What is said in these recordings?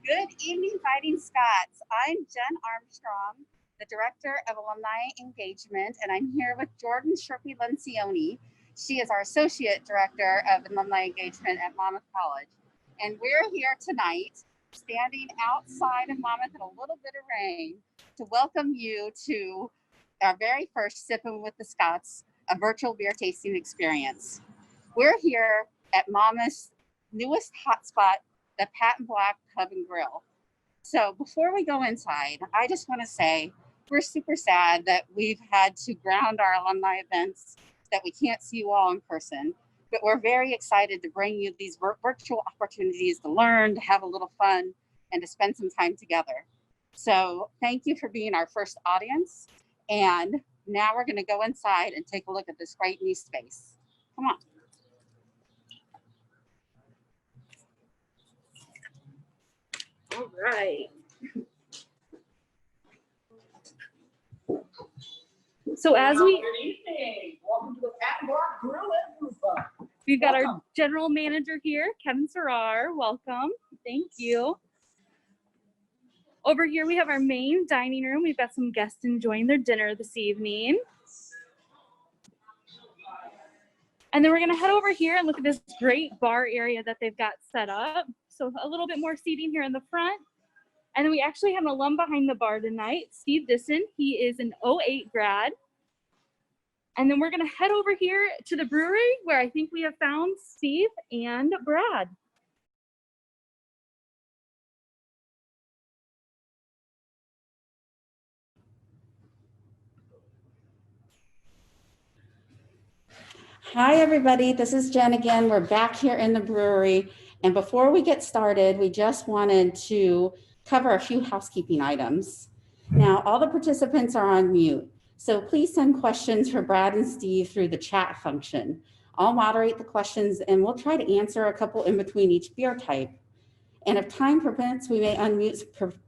Good evening, Fighting Scots. I'm Jen Armstrong, the Director of Alumni Engagement, and I'm here with Jordan Sherpy-Lencioni. She is our Associate Director of Alumni Engagement at Monmouth College. And we're here tonight, standing outside of Monmouth in a little bit of rain, to welcome you to our very first Sippin with the Scots, a virtual beer tasting experience. We're here at Monmouth's newest hotspot, the Pat and Black Pub and Grill. So before we go inside, I just want to say we're super sad that we've had to ground our alumni events, that we can't see you all in person, but we're very excited to bring you these virtual opportunities to learn, to have a little fun, and to spend some time together. So thank you for being our first audience. And now we're going to go inside and take a look at this great new space. Come on. All right. So as good evening. Welcome to the Pat and Black Grill and Brew Pub. we've got our general manager here, Kevin Serrar. Welcome. Thank you. Over here we have our main dining room. We've got some guests enjoying their dinner this evening. And then we're gonna head over here and look at this great bar area that they've got set up. So a little bit more seating here in the front. And then we actually have an alum behind the bar tonight, Steve Disson. He is an 08 grad. And then we're gonna head over here to the brewery where I think we have found Steve and Brad. Hi, everybody. This is Jen again. We're back here in the brewery. And before we get started, we just wanted to cover a few housekeeping items. Now, all the participants are on mute, so please send questions for Brad and Steve through the chat function. I'll moderate the questions and we'll try to answer a couple in between each beer type. And if time permits, we may unmute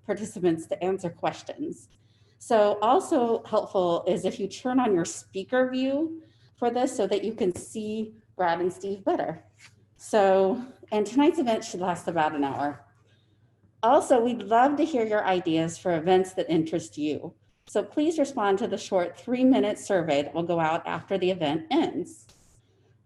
participants to answer questions. So also helpful is if you turn on your speaker view for this so that you can see Brad and Steve better. So, and tonight's event should last about an hour. Also, we'd love to hear your ideas for events that interest you. So please respond to the short 3-minute survey that will go out after the event ends.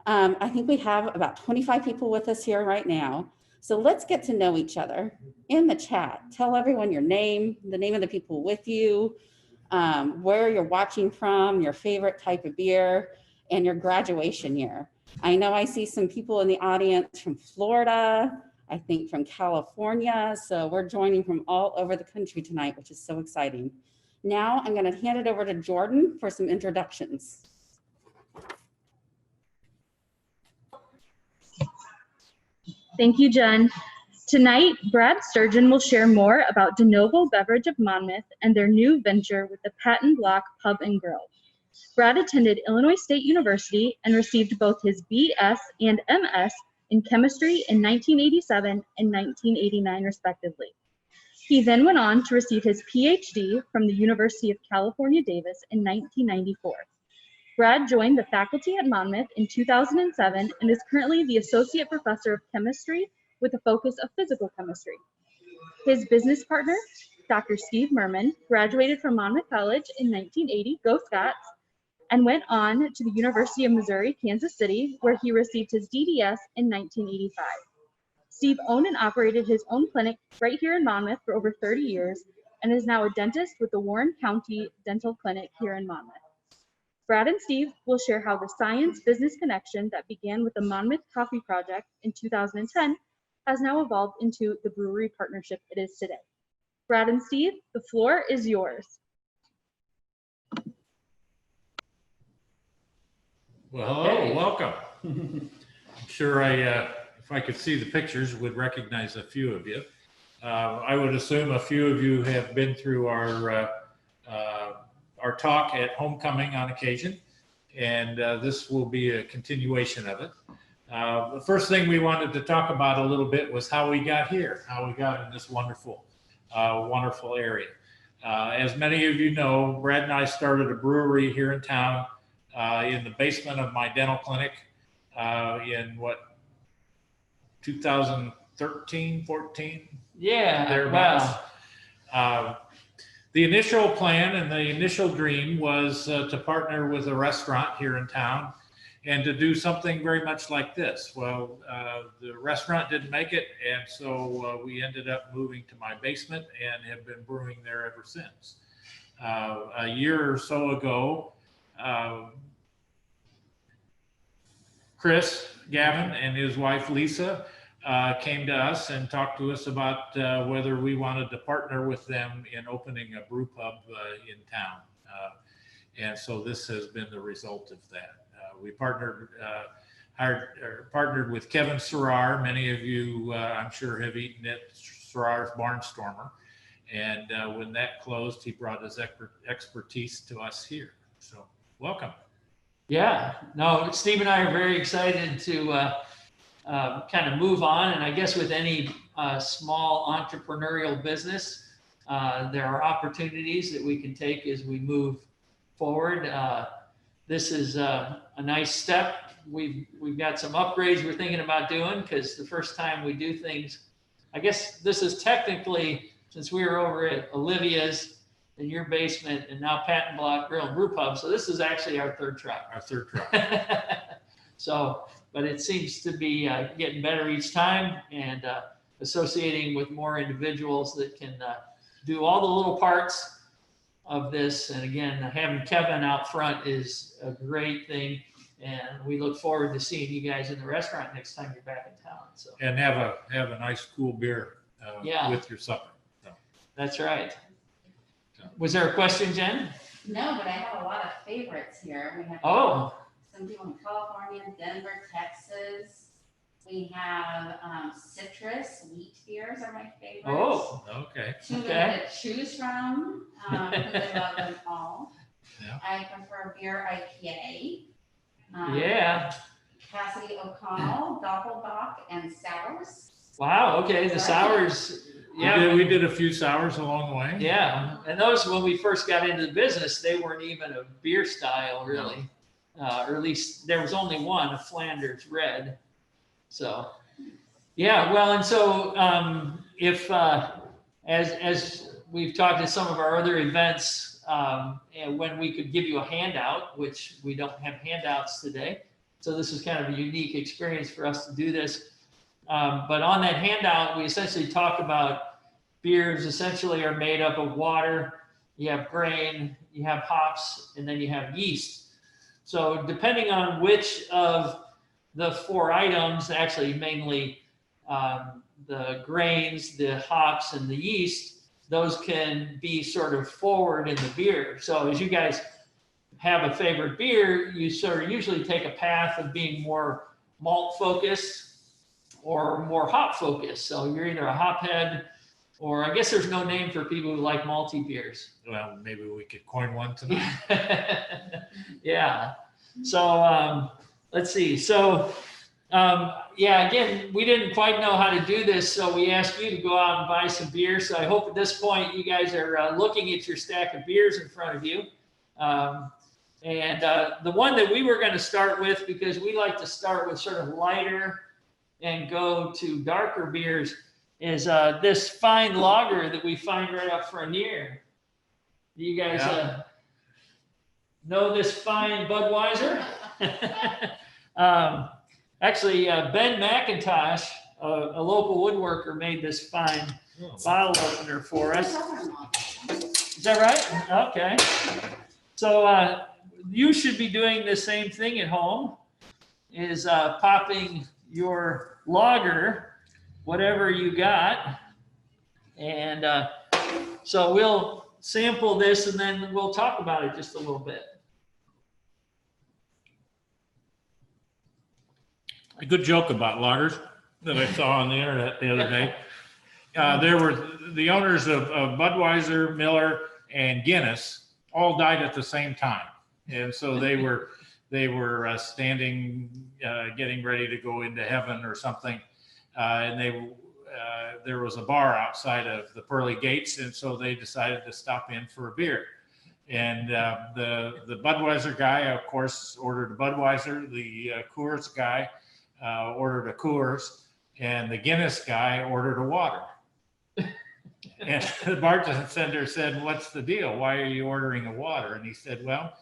I think we have about 25 people with us here right now. So let's get to know each other. In the chat, tell everyone your name, the name of the people with you, where you're watching from, your favorite type of beer, and your graduation year. I know I see some people in the audience from Florida, I think from California. So we're joining from all over the country tonight, which is so exciting. Now I'm gonna hand it over to Jordan for some introductions. Thank you, Jen. Tonight, Brad Sturgeon will share more about De Novo Beverage of Monmouth and their new venture with the Pat and Black Pub and Grill. Brad attended Illinois State University and received both his BS and MS in chemistry in 1987 and 1989, respectively. He then went on to receive his PhD from the University of California, Davis in 1994. Brad joined the faculty at Monmouth in 2007 and is currently the Associate Professor of Chemistry with a focus of physical chemistry. His business partner, Dr. Steve Murmann, graduated from Monmouth College in 1980, go Scots, and went on to the University of Missouri, Kansas City, where he received his DDS in 1985. Steve owned and operated his own clinic right here in Monmouth for over 30 years and is now a dentist with the Warren County Dental Clinic here in Monmouth. Brad and Steve will share how the science-business connection that began with the Monmouth Coffee Project in 2010 has now evolved into the brewery partnership it is today. Brad and Steve, the floor is yours. Well, hello, welcome. I'm sure if I could see the pictures, would recognize a few of you. I would assume a few of you have been through our talk at homecoming on occasion, and this will be a continuation of it. The first thing we wanted to talk about a little bit was how we got here, how we got in this wonderful area. As many of you know, Brad and I started a brewery here in town in the basement of my dental clinic in 2013, 14, Yeah, thereabouts. wow. The initial plan and the initial dream was to partner with a restaurant here in town and to do something very much like this. Well, the restaurant didn't make it, and so we ended up moving to my basement and have been brewing there ever since. A year or so ago, Chris Gavin and his wife Lisa came to us and talked to us about whether we wanted to partner with them in opening a brew pub in town. And so this has been the result of that. We partnered with Kevin Serrar. Many of you, I'm sure, have eaten at Serrar's Barnstormer. And when that closed, he brought his expertise to us here. So welcome. Yeah, no, Steve and I are very excited to kind of move on. And I guess with any small entrepreneurial business, there are opportunities that we can take as we move forward. This is a nice step. We've got some upgrades we're thinking about doing, because the first time we do things, I guess this is technically, since we were over at Olivia's in your basement and now Patent Block Grill and Brew Pub. So this is actually our third try. Our third try. So, but it seems to be getting better each time, and associating with more individuals that can do all the little parts of this. And again, having Kevin out front is a great thing. And we look forward to seeing you guys in the restaurant next time you're back in town. So, and have a nice cool beer with your supper. So. That's right. Was there a question, Jen? No, but I have a lot of favorites here. We have some people in California, Denver, Texas. We have citrus, wheat beers are my favorites. Oh, okay. Two to choose from, because I love them all. Yeah. I prefer beer IPA. Yeah. Cassidy O'Connell, Doppelbock, and sours. Wow. Okay. The sours. Yeah. We did a few sours along the way. Yeah. And those, when we first got into the business, they weren't even a beer style, really. Or at least there was only one, a Flanders Red. So, yeah. Well, and so if as we've talked at some of our other events, and when we could give you a handout, which we don't have handouts today. So this is kind of a unique experience for us to do this. But on that handout, we essentially talk about beers essentially are made up of water, you have grain, you have hops, and then you have yeast. So depending on which of the four items, actually mainly the grains, the hops, and the yeast, those can be sort of forward in the beer. So as you guys have a favorite beer, you sort of usually take a path of being more malt focused or more hop focused. So you're either a hop head, or I guess there's no name for people who like malty beers. Well, maybe we could coin one tonight. Yeah. So let's see. So yeah, again, we didn't quite know how to do this, so we asked you to go out and buy some beer. So I hope at this point you guys are looking at your stack of beers in front of you. And the one that we were going to start with, because we like to start with sort of lighter and go to darker beers, is this fine lager that we find right up front here. Do you guys know this fine Budweiser? Actually, Ben McIntosh, a local woodworker, made this fine bottle opener for us. Is that right? Okay. So you should be doing the same thing at home, is popping your lager, whatever you got. And so we'll sample this and then we'll talk about it just a little bit. A good joke about lagers that I saw on the internet the other day. There were the owners of Budweiser, Miller, and Guinness all died at the same time, and so they were standing, getting ready to go into heaven or something, and there was a bar outside of the pearly gates, and so they decided to stop in for a beer. And the Budweiser guy, of course, ordered a Budweiser. The Coors guy ordered a Coors, and the Guinness guy ordered a water. And the bartender said, "What's the deal? Why are you ordering a water?" And he said, "Well,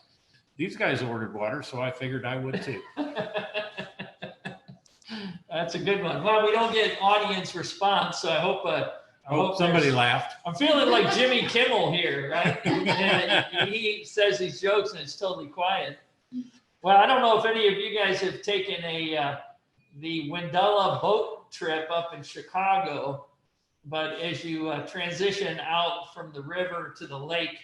these guys ordered water, so I figured I would too." That's a good one. Well, we don't get audience response, so I hope Somebody laughed. I'm feeling like Jimmy Kimmel here, right? And he says these jokes and it's totally quiet. Well, I don't know if any of you guys have taken the Wendella boat trip up in Chicago, but as you transition out from the river to the lake,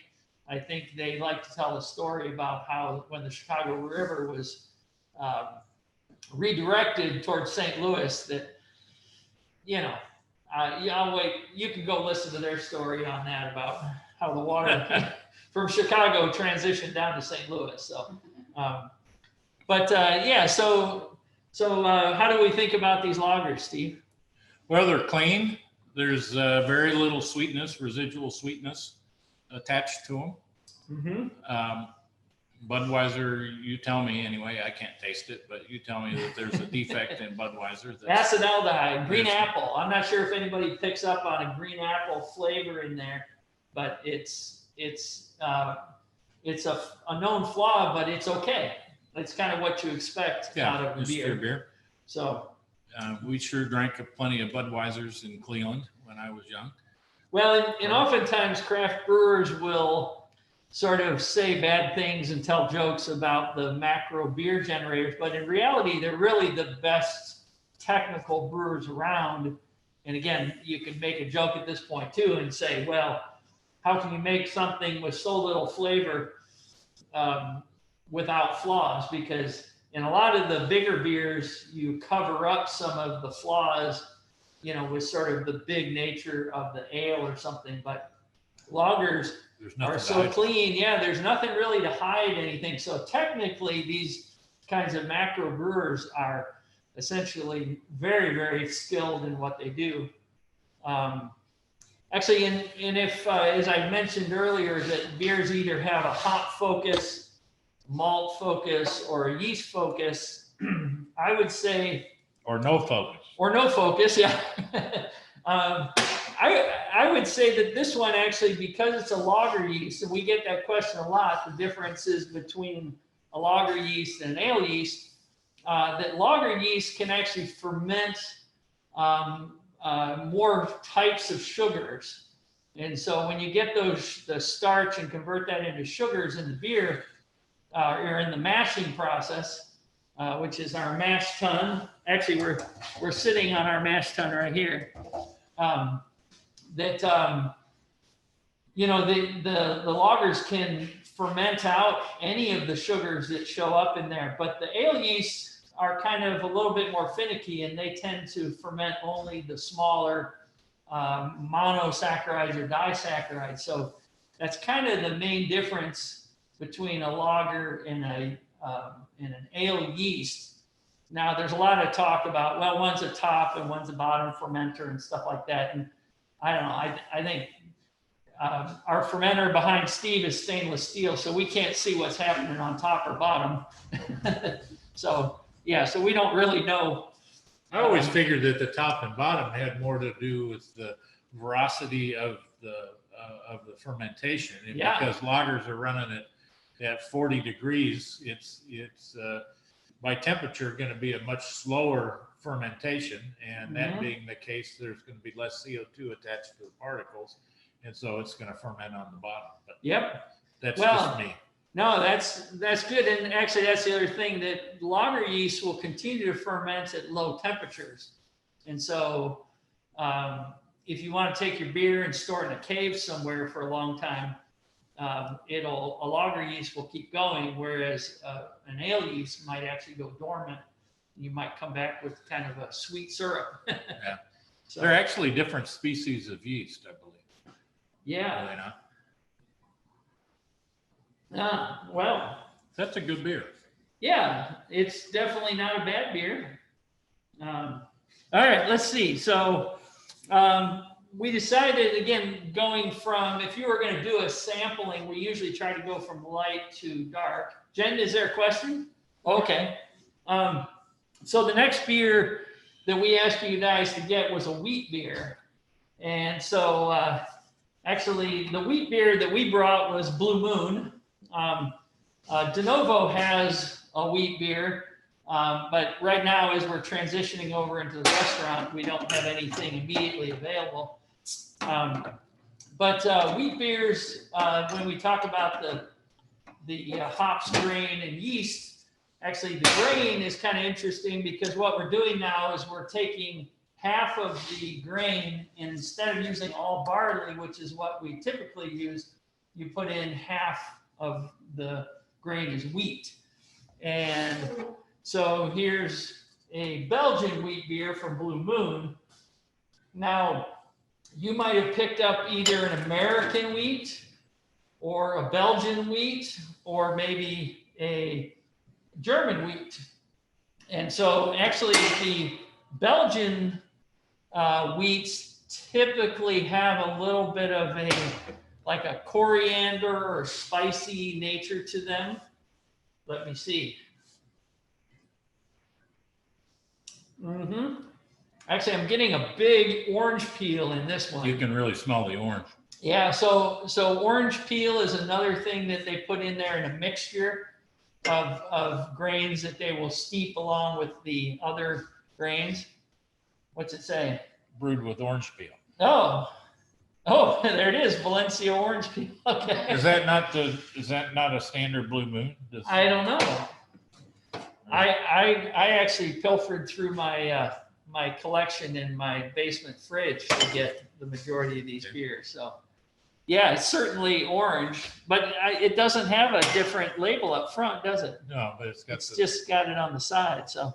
I think they like to tell a story about how when the Chicago River was redirected towards St. Louis, that, I'll wait. You can go listen to their story on that about how the water from Chicago transitioned down to St. Louis. So, so how do we think about these lagers, Steve? Well, they're clean. There's very little sweetness, residual sweetness attached to them. Mm-hmm. Budweiser, you tell me anyway. I can't taste it, but you tell me that there's a defect in Budweiser. Acetaldehyde, green apple. I'm not sure if anybody picks up on a green apple flavor in there, but it's a known flaw, but it's okay. It's kind of what you expect out of beer. So we sure drank plenty of Budweisers in Cleveland when I was young. Well, and oftentimes craft brewers will sort of say bad things and tell jokes about the macro beer generators, but in reality, they're really the best technical brewers around. And again, you can make a joke at this point too and say, well, how can you make something with so little flavor without flaws? Because in a lot of the bigger beers, you cover up some of the flaws, with sort of the big nature of the ale or something, but lagers are so clean. Yeah, there's nothing really to hide anything. So technically, these kinds of macro brewers are essentially very, very skilled in what they do. Actually, and if, as I mentioned earlier, that beers either have a hop focus, malt focus, or a yeast focus, I would say... Or no focus. Or no focus, yeah. I would say that this one actually, because it's a lager yeast, and we get that question a lot, the differences between a lager yeast and an ale yeast, that lager yeast can actually ferment more types of sugars. And so when you get the starch and convert that into sugars in the beer, or in the mashing process, which is our mash tun. Actually, we're sitting on our mash tun right here. The lagers can ferment out any of the sugars that show up in there, but the ale yeasts are kind of a little bit more finicky, and they tend to ferment only the smaller monosaccharides or disaccharides. So that's kind of the main difference between a lager and an ale yeast. Now, there's a lot of talk about, well, one's a top and one's a bottom fermenter and stuff like that. And I don't know, I think our fermenter behind Steve is stainless steel, so we can't see what's happening on top or bottom. So, yeah, so we don't really know. I always figured that the top and bottom had more to do with the veracity of the fermentation. And because lagers are running at 40 degrees, it's by temperature going to be a much slower fermentation, and that being the case, there's going to be less CO2 attached to the particles, and so it's going to ferment on the bottom. But that's just me. No, that's good, and actually that's the other thing, that lager yeast will continue to ferment at low temperatures, and so if you want to take your beer and store it in a cave somewhere for a long time, a lager yeast will keep going, whereas an ale yeast might actually go dormant. You might come back with kind of a sweet syrup. Yeah. So, they're actually different species of yeast, I believe. Yeah. Are they not? Well. That's a good beer. Yeah, it's definitely not a bad beer. All right, let's see. So we decided, again, going from, if you were going to do a sampling, we usually try to go from light to dark. Jen, is there a question? Okay. So the next beer that we asked you guys to get was a wheat beer. And so actually, the wheat beer that we brought was Blue Moon. De Novo has a wheat beer, but right now, as we're transitioning over into the restaurant, we don't have anything immediately available. But wheat beers, when we talk about the hops, grain, and yeast, actually the grain is kind of interesting because what we're doing now is we're taking half of the grain, and instead of using all barley, which is what we typically use, you put in half of the grain as wheat. And so here's a Belgian wheat beer from Blue Moon. Now, you might have picked up either an American wheat or a Belgian wheat or maybe a German wheat. And so actually the Belgian wheats typically have a little bit of like a coriander or spicy nature to them. Let me see. Actually, I'm getting a big orange peel in this one. You can really smell the orange. Yeah, so orange peel is another thing that they put in there in a mixture of grains that they will steep along with the other grains. What's it say? Brewed with orange peel. Oh, there it is, Valencia orange peel. Okay. Is that not a standard Blue Moon? I don't know. I actually pilfered through my my collection in my basement fridge to get the majority of these beers. So yeah, it's certainly orange, but it doesn't have a different label up front, does it? No, but it's just got it on the side. So,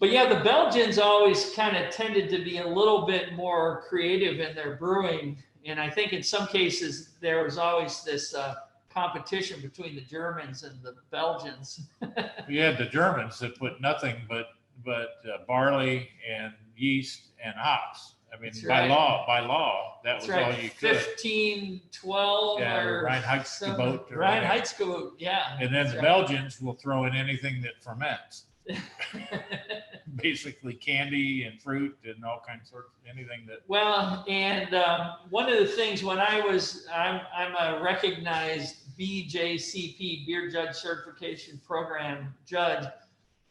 but yeah, the Belgians always kind of tended to be a little bit more creative in their brewing. And I think in some cases there was always this competition between the Germans and the Belgians. You had the Germans that put nothing but barley and yeast and hops. I mean, That's by right. law, that was all you could. 15, 12, Yeah, or Reinheitsgebot. Reinheitsgebot, yeah. And then That's the right. Belgians will throw in anything that ferments. Basically candy and fruit and all kinds of anything that. Well, and one of the things when I'm a recognized BJCP, Beer Judge Certification Program judge.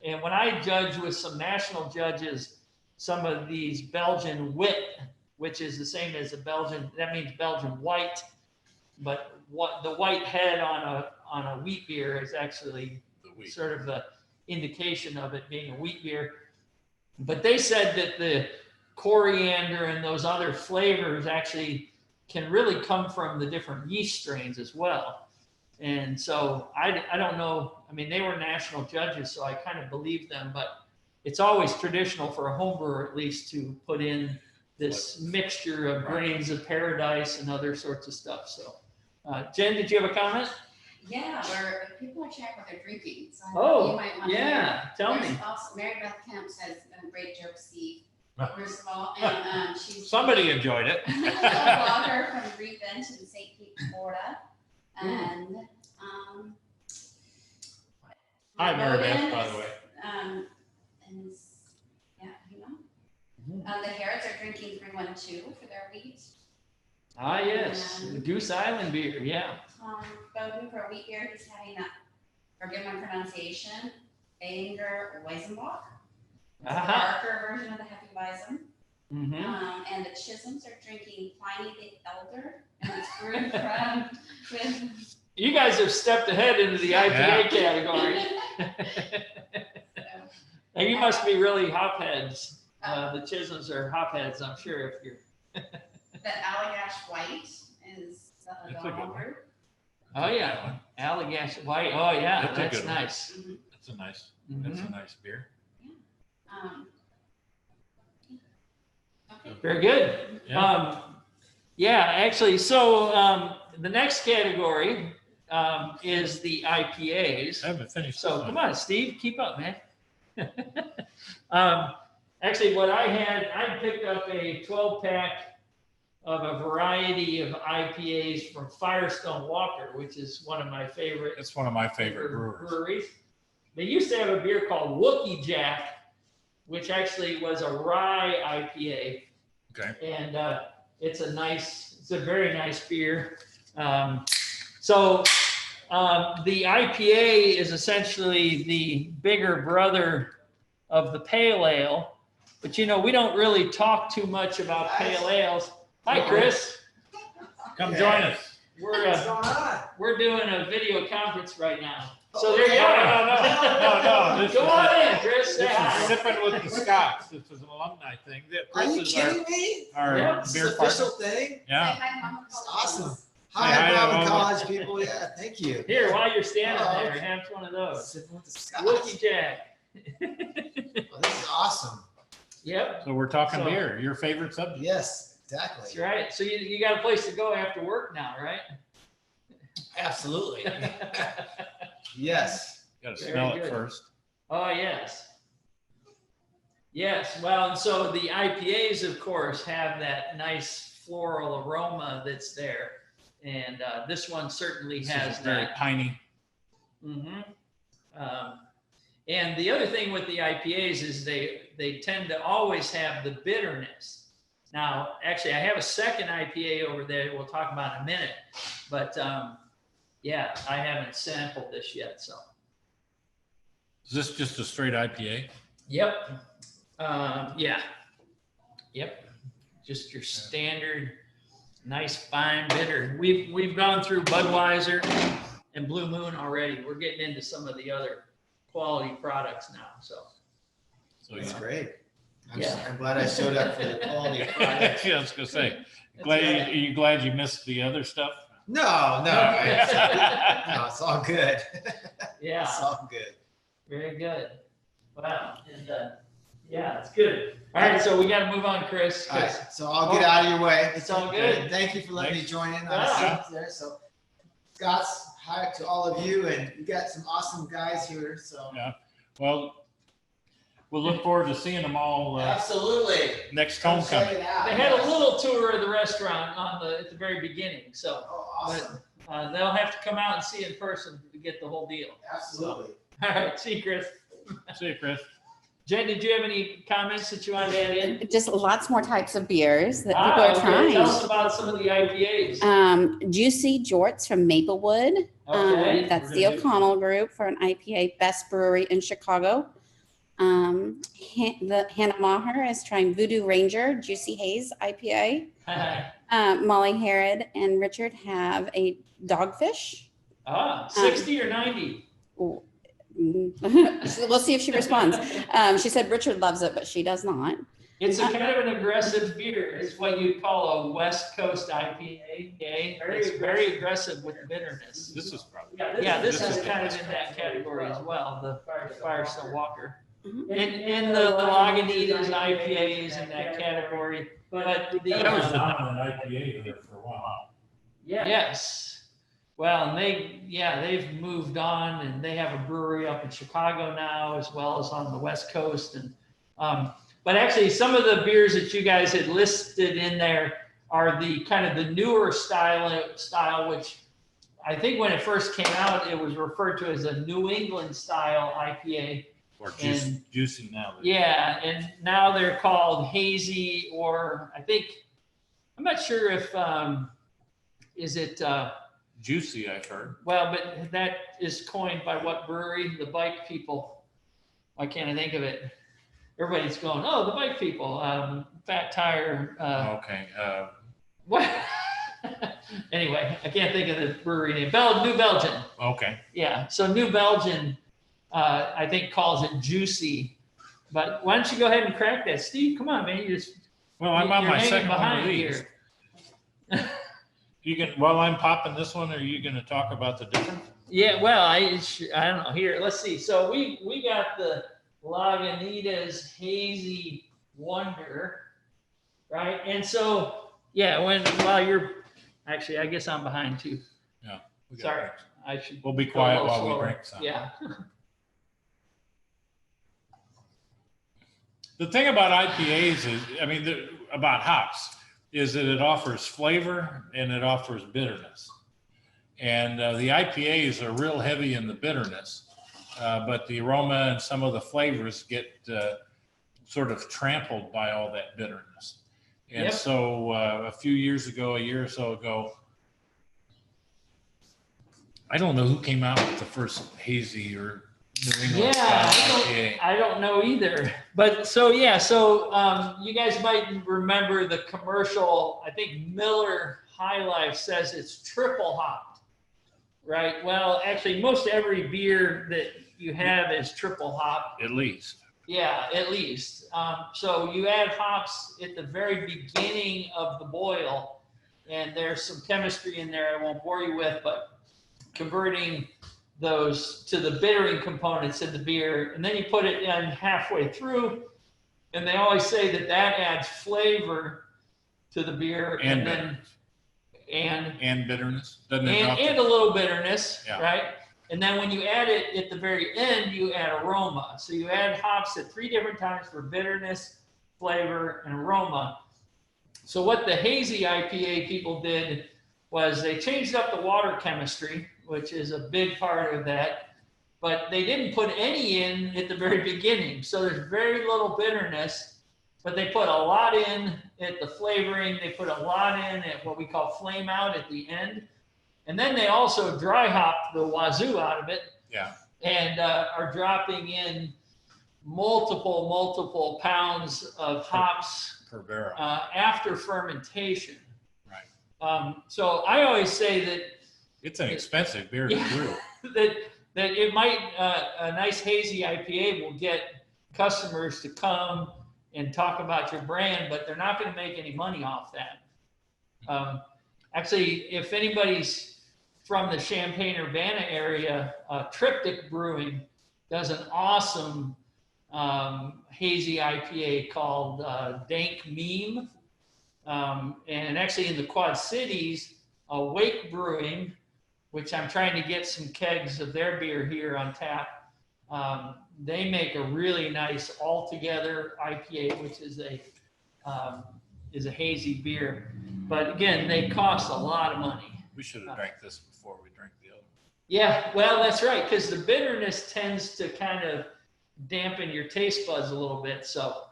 And when I judge with some national judges, some of these Belgian wit, which is the same as a Belgian, that means Belgian white, but what the white head on a wheat beer is actually sort of the indication of it being a wheat beer. But they said that the coriander and those other flavors actually can really come from the different yeast strains as well. And so I don't know, I mean, they were national judges, so I kind of believe them, but it's always traditional for a home brewer at least to put in this mixture of grains of paradise and other sorts of stuff. So Jen, did you have a comment? Yeah, where people are checking what they're drinking. So Oh, you might want yeah, to tell There's me. Also, Mary Beth Kemp says a great joke, Steve. First of all, and she's Somebody enjoyed it. a blogger from Great Bend in St. Pete, Florida, and Hi, Mary Beth, Logan by is, the way. and yeah, you know, the Harrods are drinking 312 for their wheat. Ah, yes, the Goose Island beer, yeah. Bowden for a wheat beer, he's having that, forgive my pronunciation, Banger Weizenbach. It's a darker version of the Hefeweizen. And the Chisholms are drinking Pliny the Elder, and it's brewed with. You guys have stepped ahead into the IPA category. And you must be really hopheads. The Chisholms are hopheads, I'm sure, if you're. The Allagash White is the That's a good O'Donnell one. brew. Oh, yeah. Allagash White. Oh, yeah, That's a that's good one. nice. That's a nice beer. Okay. Very good. Yeah. Yeah, actually, so the next category is the IPAs. I haven't finished. So this come one. on, Steve, keep up, man. Actually, what I picked up a 12-pack of a variety of IPAs from Firestone Walker, which is one of my favorite. It's one of my favorite brewers. breweries. They used to have a beer called Wookie Jack, which actually was a rye IPA. Okay. And it's a very nice beer. The IPA is essentially the bigger brother of the pale ale, but we don't really talk too much about pale ales. Hi, Chris. Come join us. We're doing a video conference right now. So there you No. are. This Go is on in, Chris. Say This hi. is Sippin with the Scots. This is an alumni thing. Are Chris you is kidding me? our Yeah, It's beer an partner. official thing? Yeah. Say hi to Mama It's Collins. awesome. hi Hi, to Mom all and the- college people. Yeah, thank you. Here, while you're standing Oh, there, okay. have one of those. Sipping with the Scots. Wookie Jack. Well, this is awesome. Yep, So we're talking So- beer. Your favorite subject? Yes, that's exactly. right. So you got a place to go after work now, right? Absolutely. Yes. Got to Very smell it good. first. Oh, yes. Yes, well, and so the IPAs, of course, have that nice floral aroma that's there. And this one certainly This has is very that. piney. Mhm. And the other thing with the IPAs is they tend to always have the bitterness. Now, actually, I have a second IPA over there we'll talk about in a minute. But yeah, I haven't sampled this yet, so. Is this just a straight IPA? Yep. Yeah. Yep. Just your standard, nice fine bitter. We've gone through Budweiser and Blue Moon already. We're getting into some of the other quality products now. So That's great. Yeah. I'm glad I showed up for the quality of product. Yeah, I was gonna say. That's Glad right. are you glad you missed the other stuff? No, it's all good. Yeah, It's all good. very good. Wow. And yeah, it's good. All right, so we got to move on, Chris. All right, so I'll get out of your way. It's all good. Thank you for letting me Thanks. join in on Yeah. the scenes there. So, Scots, hi to all of you, and you got some awesome guys here. So, Yeah. Well, we'll look forward to seeing them all absolutely. next Come check homecoming. it out. They had a little tour of the restaurant at the very beginning, so Oh, awesome. they'll have to come out and see in person to get the whole deal. Absolutely. All right, see you, Chris. See you, Chris. Jen, did you have any comments that you wanted to add in? Just lots more types of beers that people are Okay. trying. Tell us about some of the IPAs. Juicy Jorts from Maplewood. Okay. That's We're the gonna do- O'Connell Group for an IPA, best brewery in Chicago. The Hannah Maher is trying Voodoo Ranger Juicy Haze IPA. Molly Harrod and Richard have a Dogfish. 60 or 90? We'll see if she responds. She said Richard loves it, but she does not. It's a kind of an aggressive beer. It's what you call a West Coast IPA. Okay? Very aggressive with the bitterness. This is probably. Yeah, this This is is- kind of in that category as well, the Firestone Walker. Mhm. And the Lagunitas IPAs in that category. But the That was the dominant IPA here for a while. yes. Well, and they've moved on and they have a brewery up in Chicago now as well as on the West Coast. And but actually some of the beers that you guys had listed in there are the kind of the newer style, which I think when it first came out, it was referred to as a New England style IPA. Or And- juicy now. Yeah, and now they're called hazy, or I think, I'm not sure if, is it, Juicy, I've heard. well, but that is coined by what brewery? The Bike People. Why can't I think of it? Everybody's going, oh, the Bike People, Fat Tire, Okay. what? Anyway, I can't think of the brewery name. New Belgian. Okay. Yeah, so New Belgian, I think calls it juicy. But why don't you go ahead and crack that, Steve? Come on, man. Well, I'm on You're my hanging second one of behind these. here. You can, while I'm popping this one, are you gonna talk about the difference? Yeah, well, I don't know. Here, let's see. So we got the Lagunitas Hazy Wonder, right? And so yeah, while you're actually, I guess I'm behind too. We got Sorry. it. I should. We'll be go a quiet little while we slower. drink some. Yeah. The thing about IPAs is, I mean, about hops, is that it offers flavor and it offers bitterness. And the IPAs are real heavy in the bitterness, but the aroma and some of the flavors get sort of trampled by all that bitterness. And Yep. so a few years ago, a year or so ago, I don't know who came out with the first hazy or New England style IPA. I don't know either. But so, yeah, so you guys might remember the commercial. I think Miller High Life says it's triple hopped, right? Well, actually, most every beer that you have is triple hopped. At least. Yeah, at least. So you add hops at the very beginning of the boil, and there's some chemistry in there I won't bore you with, but converting those to the bittering components in the beer, and then you put it in halfway through, and they always say that that adds flavor to the beer, And bitterness. Doesn't it drop and a little bitterness, Yeah. right? And then when you add it at the very end, you add aroma. So you add hops at 3 different times for bitterness, flavor, and aroma. So what the hazy IPA people did was they changed up the water chemistry, which is a big part of that, but they didn't put any in at the very beginning. So there's very little bitterness, but they put a lot in at the flavoring. They put a lot in at what we call flame out at the end. And then they also dry hop the wazoo out of it. Yeah. And are dropping in multiple pounds of hops per barrel. after fermentation. Right. So I always say that It's an expensive beer to brew. that it might a nice hazy IPA will get customers to come and talk about your brand, but they're not going to make any money off that. Actually, if anybody's from the Champaign-Urbana area, Triptych Brewing does an awesome hazy IPA called Dank Meme. And actually in the Quad Cities, Wake Brewing, which I'm trying to get some kegs of their beer here on tap, they make a really nice all-together IPA, which is a hazy beer. But again, they cost a lot of money. We should have drank this before we drank the other. Yeah, well, that's right, because the bitterness tends to kind of dampen your taste buds a little bit. So,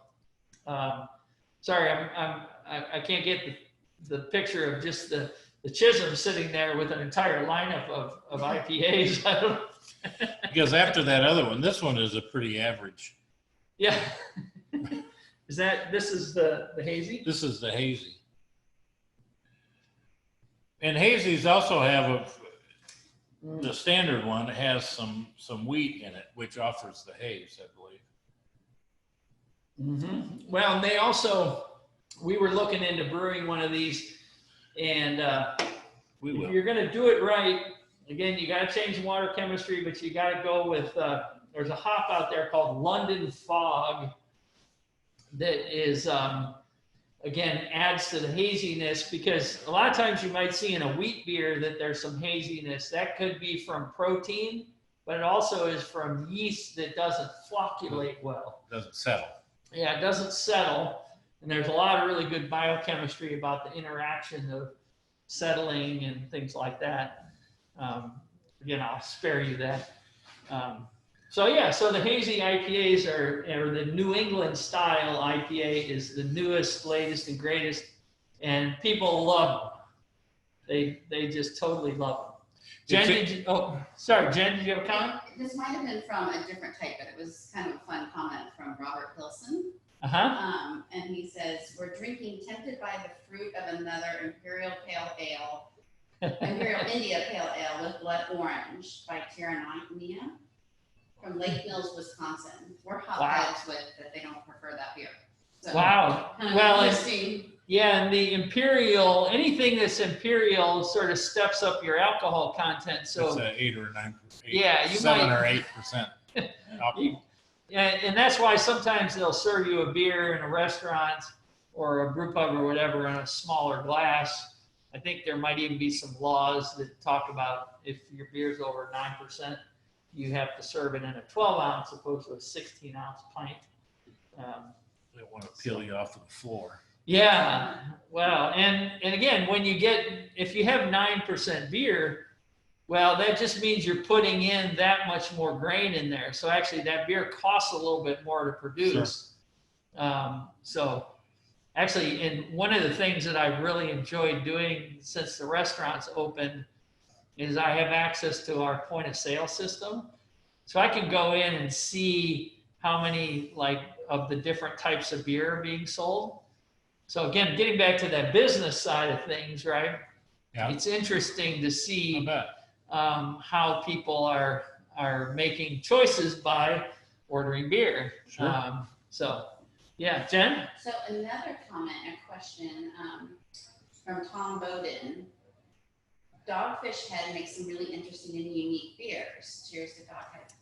sorry, I can't get the picture of just the Chisholm sitting there with an entire lineup of IPAs. I don't. Because after that other one, this one is a pretty average. Yeah. This is the hazy? This is the hazy. And hazies also have the standard one has some wheat in it, which offers the haze, I believe. Mm-hmm. Well, and they also, we were looking into brewing one of these, and if you're going to do it right, again, you got to change the water chemistry, but you got to go with, there's a hop out there called London Fog that is, again, adds to the haziness, because a lot of times you might see in a wheat beer that there's some haziness. That could be from protein, but it also is from yeast that doesn't flocculate well. Doesn't settle. Yeah, it doesn't settle. And there's a lot of really good biochemistry about the interaction of settling and things like that. Again, I'll spare you that. So the hazy IPAs are the New England style IPA is the newest, latest, and greatest, and people love them. They just totally love them. Jen, Jen, did you have a comment? This might have been from a different type, but it was kind of a fun comment from Robert Pilson. And he says, "We're drinking tempted by the fruit of another Imperial Pale Ale, Imperial India Pale Ale with blood orange by Tirania from Lake Mills, Wisconsin. We're hot with that they don't prefer that beer." So, wow. Kind of Well, interesting. Yeah, and the Imperial, anything that's Imperial sort of steps up your alcohol content. So it's 8 or 9. Yeah, you 7 might, or 8% alcohol. And that's why sometimes they'll serve you a beer in a restaurant or a brew pub or whatever in a smaller glass. I think there might even be some laws that talk about if your beer's over 9%, you have to serve it in a 12-ounce opposed to a 16-ounce pint. They want to peel you off of the floor. Yeah, well, and again, if you have 9% beer, well, that just means you're putting in that much more grain in there. So actually that beer costs a little bit more to produce. Sure. actually, and one of the things that I've really enjoyed doing since the restaurant's opened is I have access to our point of sale system. So I can go in and see how many like of the different types of beer are being sold. So again, getting back to that business side of things, right? Yeah. It's interesting to I see bet. how people are making choices by ordering beer. Sure. So yeah, Jen? So another comment and question from Tom Bowden. Dogfish Head makes some really interesting and unique beers. Cheers to Doghead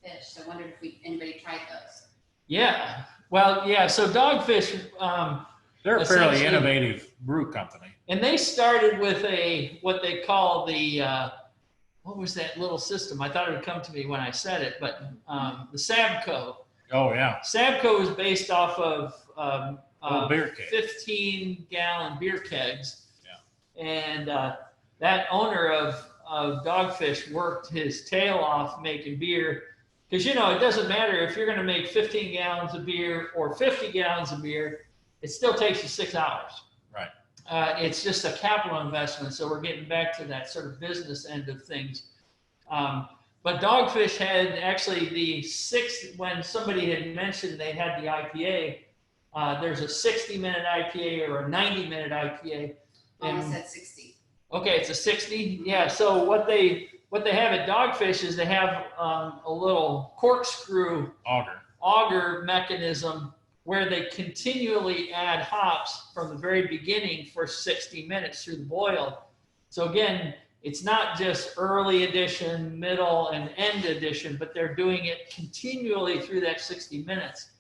Fish. So I wondered if anybody tried those. Yeah. Well, yeah. So Dogfish, They're a fairly essentially- innovative brew company. and they started with what they call the what was that little system? I thought it would come to me when I said it, but the Sabco. Oh, yeah. Sabco is based off of Old beer keg. 15-gallon beer kegs. Yeah. And that owner of Dogfish worked his tail off making beer. Because, you know, it doesn't matter if you're going to make 15 gallons of beer or 50 gallons of beer, it still takes you 6 hours. Right. It's just a capital investment. So we're getting back to that sort of business end of things. But Dogfish had actually when somebody had mentioned they had the IPA, there's a 60-minute IPA or a 90-minute IPA. Almost at 60. Okay, it's a 60. Yeah. So what they have at Dogfish is they have a little corkscrew auger mechanism where they continually add hops from the very beginning for 60 minutes through the boil. So again, it's not just early addition, middle, and end addition, but they're doing it continually through that 60 minutes.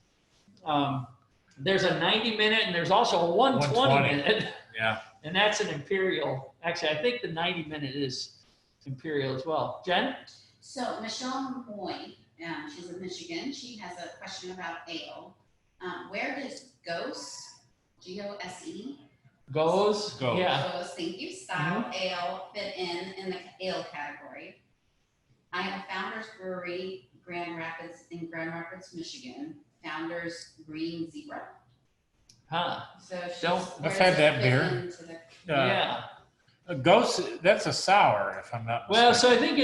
There's a 90-minute and there's also a 120-minute. Yeah. And that's an Imperial. Actually, I think the 90-minute is Imperial as well. Jen? So Michelle Moy, she's in Michigan. She has a question about ale. Where does GOSE, G-O-S-E, Goes? Goes. Yeah. GOSE, thank you, style ale fit in the ale category? I have Founders Brewery, Grand Rapids, Michigan. Founders Green Zebra. Huh. So I've had that beer. Yeah. A Ghost, that's a sour, if I'm not mistaken. Well, so I think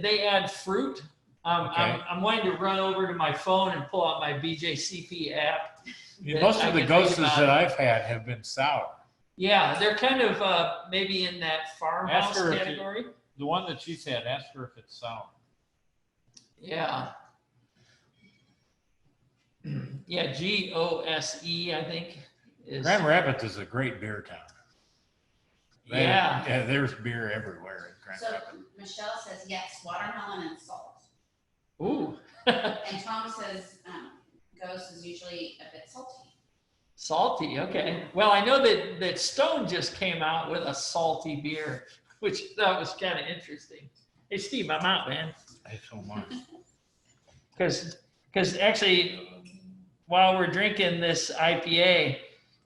they add fruit. Okay. I'm wanting to run over to my phone and pull out my BJCP app. Most I of the can read Ghosts about that it. I've had have been sour. Yeah, they're kind of maybe in that farmhouse Ask her if category. The one that she's had, ask her if it's sour. Yeah. Yeah, GOSE, I think. Grand Rapids is a great beer town. Yeah. Yeah, there's beer everywhere in Grand So Rapids. Michelle says yes, watermelon and salt. Ooh. And Tom says GOSE is usually a bit salty. Salty, okay. Well, I know that Stone just came out with a salty beer, which I thought was kind of interesting. Hey, Steve, I'm out, man. Thanks so much. Because actually, while we're drinking this IPA,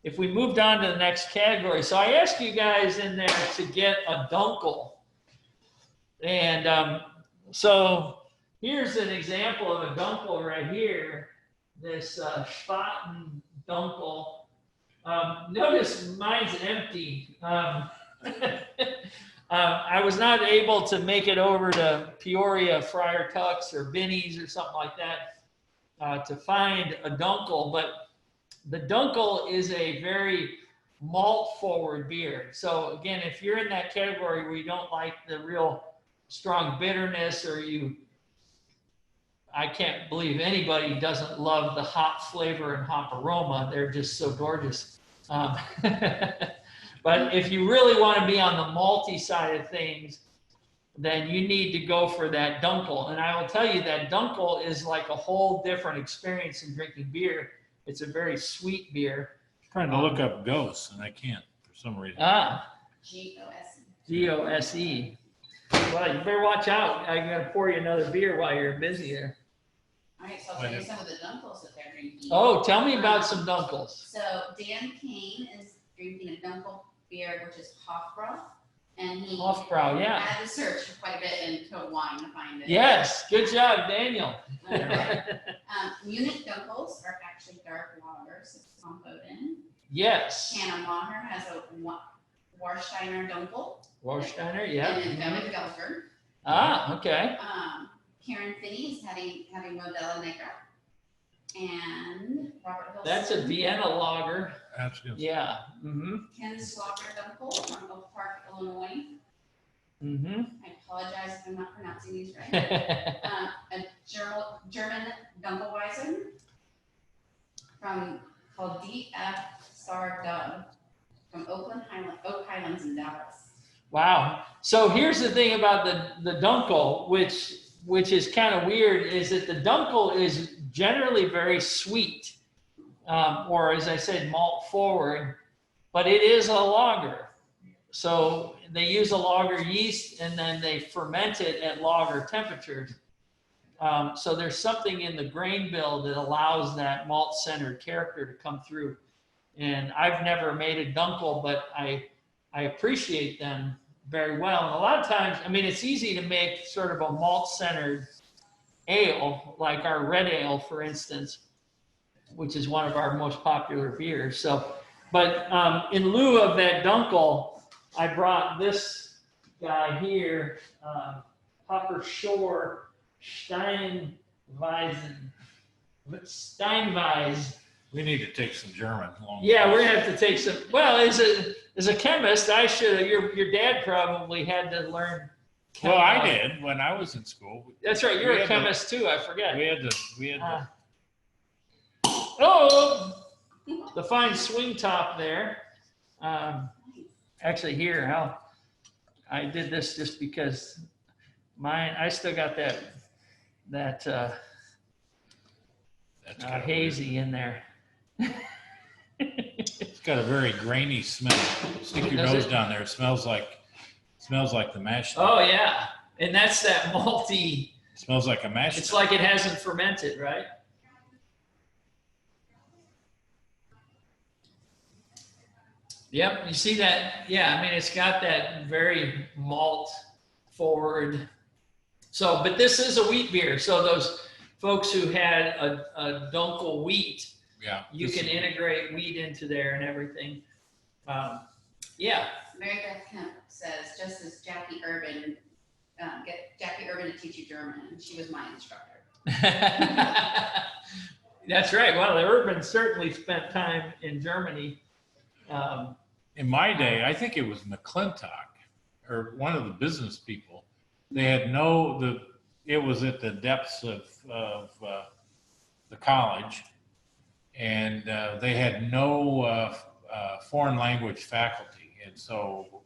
if we moved on to the next category, so I asked you guys in there to get a dunkel. And so here's an example of a dunkel right here, this Spaten dunkel. Notice mine's empty. I was not able to make it over to Peoria, Friar Tuck's, or Binny's or something like that to find a dunkel, but the dunkel is a very malt-forward beer. So again, if you're in that category where you don't like the real strong bitterness, or I can't believe anybody doesn't love the hop flavor and hop aroma. They're just so gorgeous. But if you really want to be on the malty side of things, then you need to go for that dunkel. And I will tell you that dunkel is like a whole different experience in drinking beer. It's a very sweet beer. Trying to look up Ghosts, and I can't for some reason. GOSE. GOSE. Well, you better watch out. I'm going to pour you another beer while you're busy there. All right, so I'll tell you some of the dunkels that they're drinking. Oh, tell me about some dunkels. So Dan Kane is drinking a dunkel beer, which is Hofbrau. And he Hofbrau, yeah. had to search quite a bit in Total Wine to find it. Yes, good job, Daniel. Okay. Munich dunkels are actually dark lagers. It's Tom Bowden. Yes. Hannah Maher has a Warsteiner Dunkel. Warsteiner, yeah. And then David Gelford. Ah, okay. Karen Finney is having Modella Negra. And Robert Wilson. That's a Vienna lager. That's good. Yeah. Mm-hmm. Ken Slaughter Dunkel from Oak Park, Illinois. Mm-hmm. I apologize if I'm not pronouncing these right. A German Dunkelweizen called DF Star Dub from Oak Highlands in Dallas. Wow. So here's the thing about the Dunkel, which is kind of weird, is that the Dunkel is generally very sweet, or as I said, malt forward, but it is a lager. So they use a lager yeast and then they ferment it at lager temperatures. So there's something in the grain bill that allows that malt-centered character to come through. And I've never made a Dunkel, but I appreciate them very well. And a lot of times, I mean, it's easy to make sort of a malt-centered ale, like our red ale, for instance, which is one of our most popular beers. So, but in lieu of that Dunkel, I brought this guy here, Hopper Shore Steinweis. We need to take some German. Yeah, we're gonna have to take some. Well, as a chemist, I should. Your dad probably had to learn. Well, I did when I was in school. That's right. You're a chemist too. I forget. We had to. Oh, the fine swing top there. Actually, here, I did this just because I still got that That's hazy in there. It's got a very grainy smell. Stick your nose down there. It smells like the mash. Oh yeah, and that's that malty. It smells like a mash. It's like it hasn't fermented, right? Yep, you see that? Yeah, I mean, it's got that very malt forward. So, but this is a wheat beer. So those folks who had a Dunkel wheat, yeah, you can integrate wheat into there and everything. Yeah. Mary Beth Kemp says, just as Jackie Urban, get Jackie Urban to teach you German. And she was my instructor. That's right. Well, the Urban certainly spent time in Germany. In my day, I think it was McClintock or one of the business people. They had it was at the depths of the college, and they had no foreign language faculty. And so,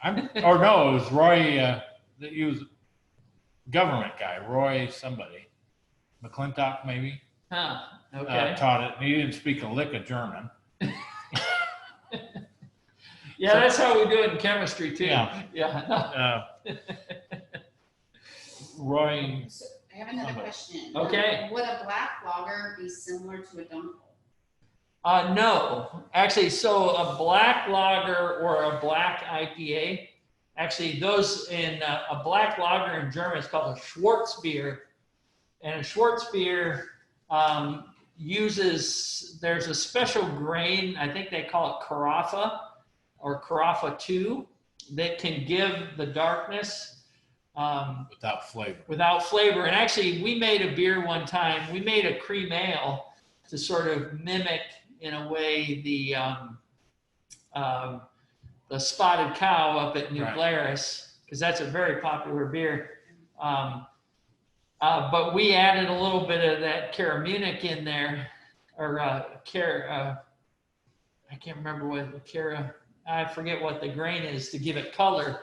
it was Roy, he was government guy, Roy somebody, McClintock maybe. Huh, okay. Taught it, and he didn't speak a lick of German. Yeah, so, that's how we do it in chemistry too. Yeah. Roy. So I have another question. Okay. Would a black lager be similar to a Dunkel? No, actually, so a black lager or a black IPA, actually those in a black lager in German is called a Schwarzbier. And a Schwarzbier there's a special grain, I think they call it Carafa or Carafa 2, that can give the darkness. Without flavor. Without flavor. And actually, we made a beer one time. We made a cream ale to sort of mimic, in a way, the Spotted Cow up at New Glarus, because that's a very popular beer. But we added a little bit of that Caramunic in there, or I can't remember what I forget what the grain is to give it color.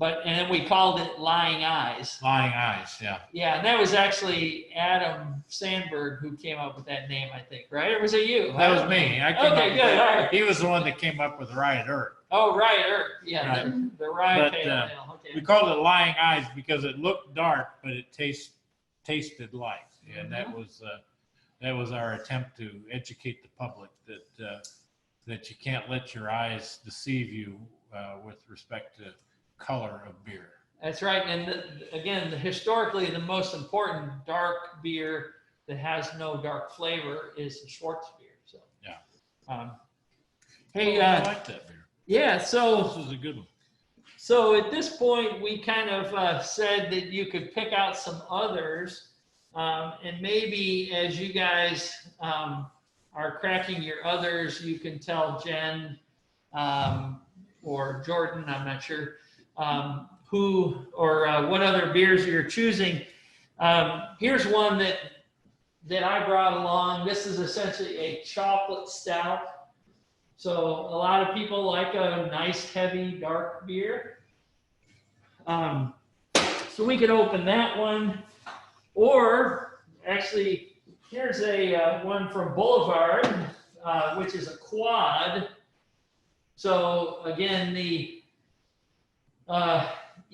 And then we called it Lying Eyes. Lying Eyes, yeah. Yeah, and that was actually Adam Sandberg who came up with that name, I think, right? Or was it you? That was me. Okay, good. All right. He was the one that came up with Riot Earth. Oh, Riot Earth. Yeah, right. the Riot Pale Ale. Okay. We called it Lying Eyes because it looked dark, but it tasted light. And that was our attempt to educate the public that you can't let your eyes deceive you with respect to color of beer. That's right. And again, historically, the most important dark beer that has no dark flavor is the Schwarzbier. So yeah. Hey, I like that beer. yeah, so This is a good one. So at this point, we kind of said that you could pick out some others, and maybe as you guys are cracking your others, you can tell Jen or Jordan, I'm not sure, who or what other beers you're choosing. Here's one that I brought along. This is essentially a chocolate stout. So a lot of people like a nice, heavy, dark beer. So we could open that one, or actually, here's a one from Boulevard, which is a quad. So again,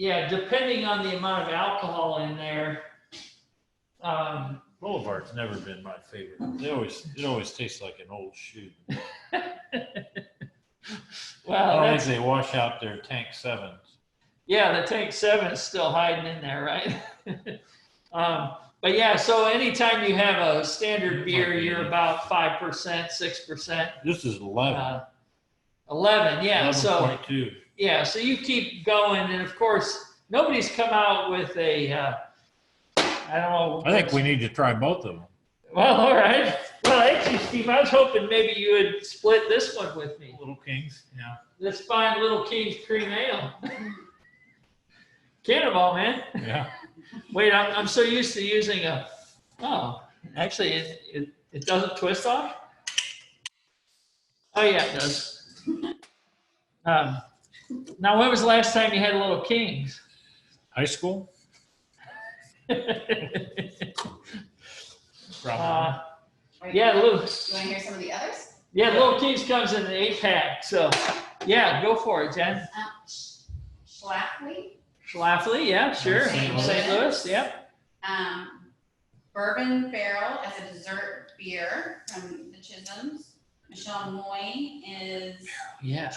depending on the amount of alcohol in there. Boulevard's never been my favorite. It always tastes like an old shoe. Well, I don't think they wash out their tank 7s. Yeah, the Tank 7 is still hiding in there, right? But yeah, so anytime you have a standard beer, you're about 5%, 6%. This is 11. 11, yeah. 11.2. Yeah, so you keep going, and of course, nobody's come out with a, I don't know. I think we need to try both of them. Well, all right. Well, actually, Steve, I was hoping maybe you would split this one with me. Little Kings, yeah. Let's find Little King's Cream Ale. Cannonball, man. Yeah. Wait, I'm so used to using actually it doesn't twist off? Oh yeah, it does. Now, when was the last time you had a Little Kings? High school? Probably. Yeah, Little. You want to hear some of the others? Yeah, Little Kings comes in an 8-pack, so yeah, go for it, Jen. Schlafly. Schlafly, yeah, sure. St. Louis. St. Louis, yep. Bourbon Barrel as a dessert beer from the Chisholms. Michelle Moy is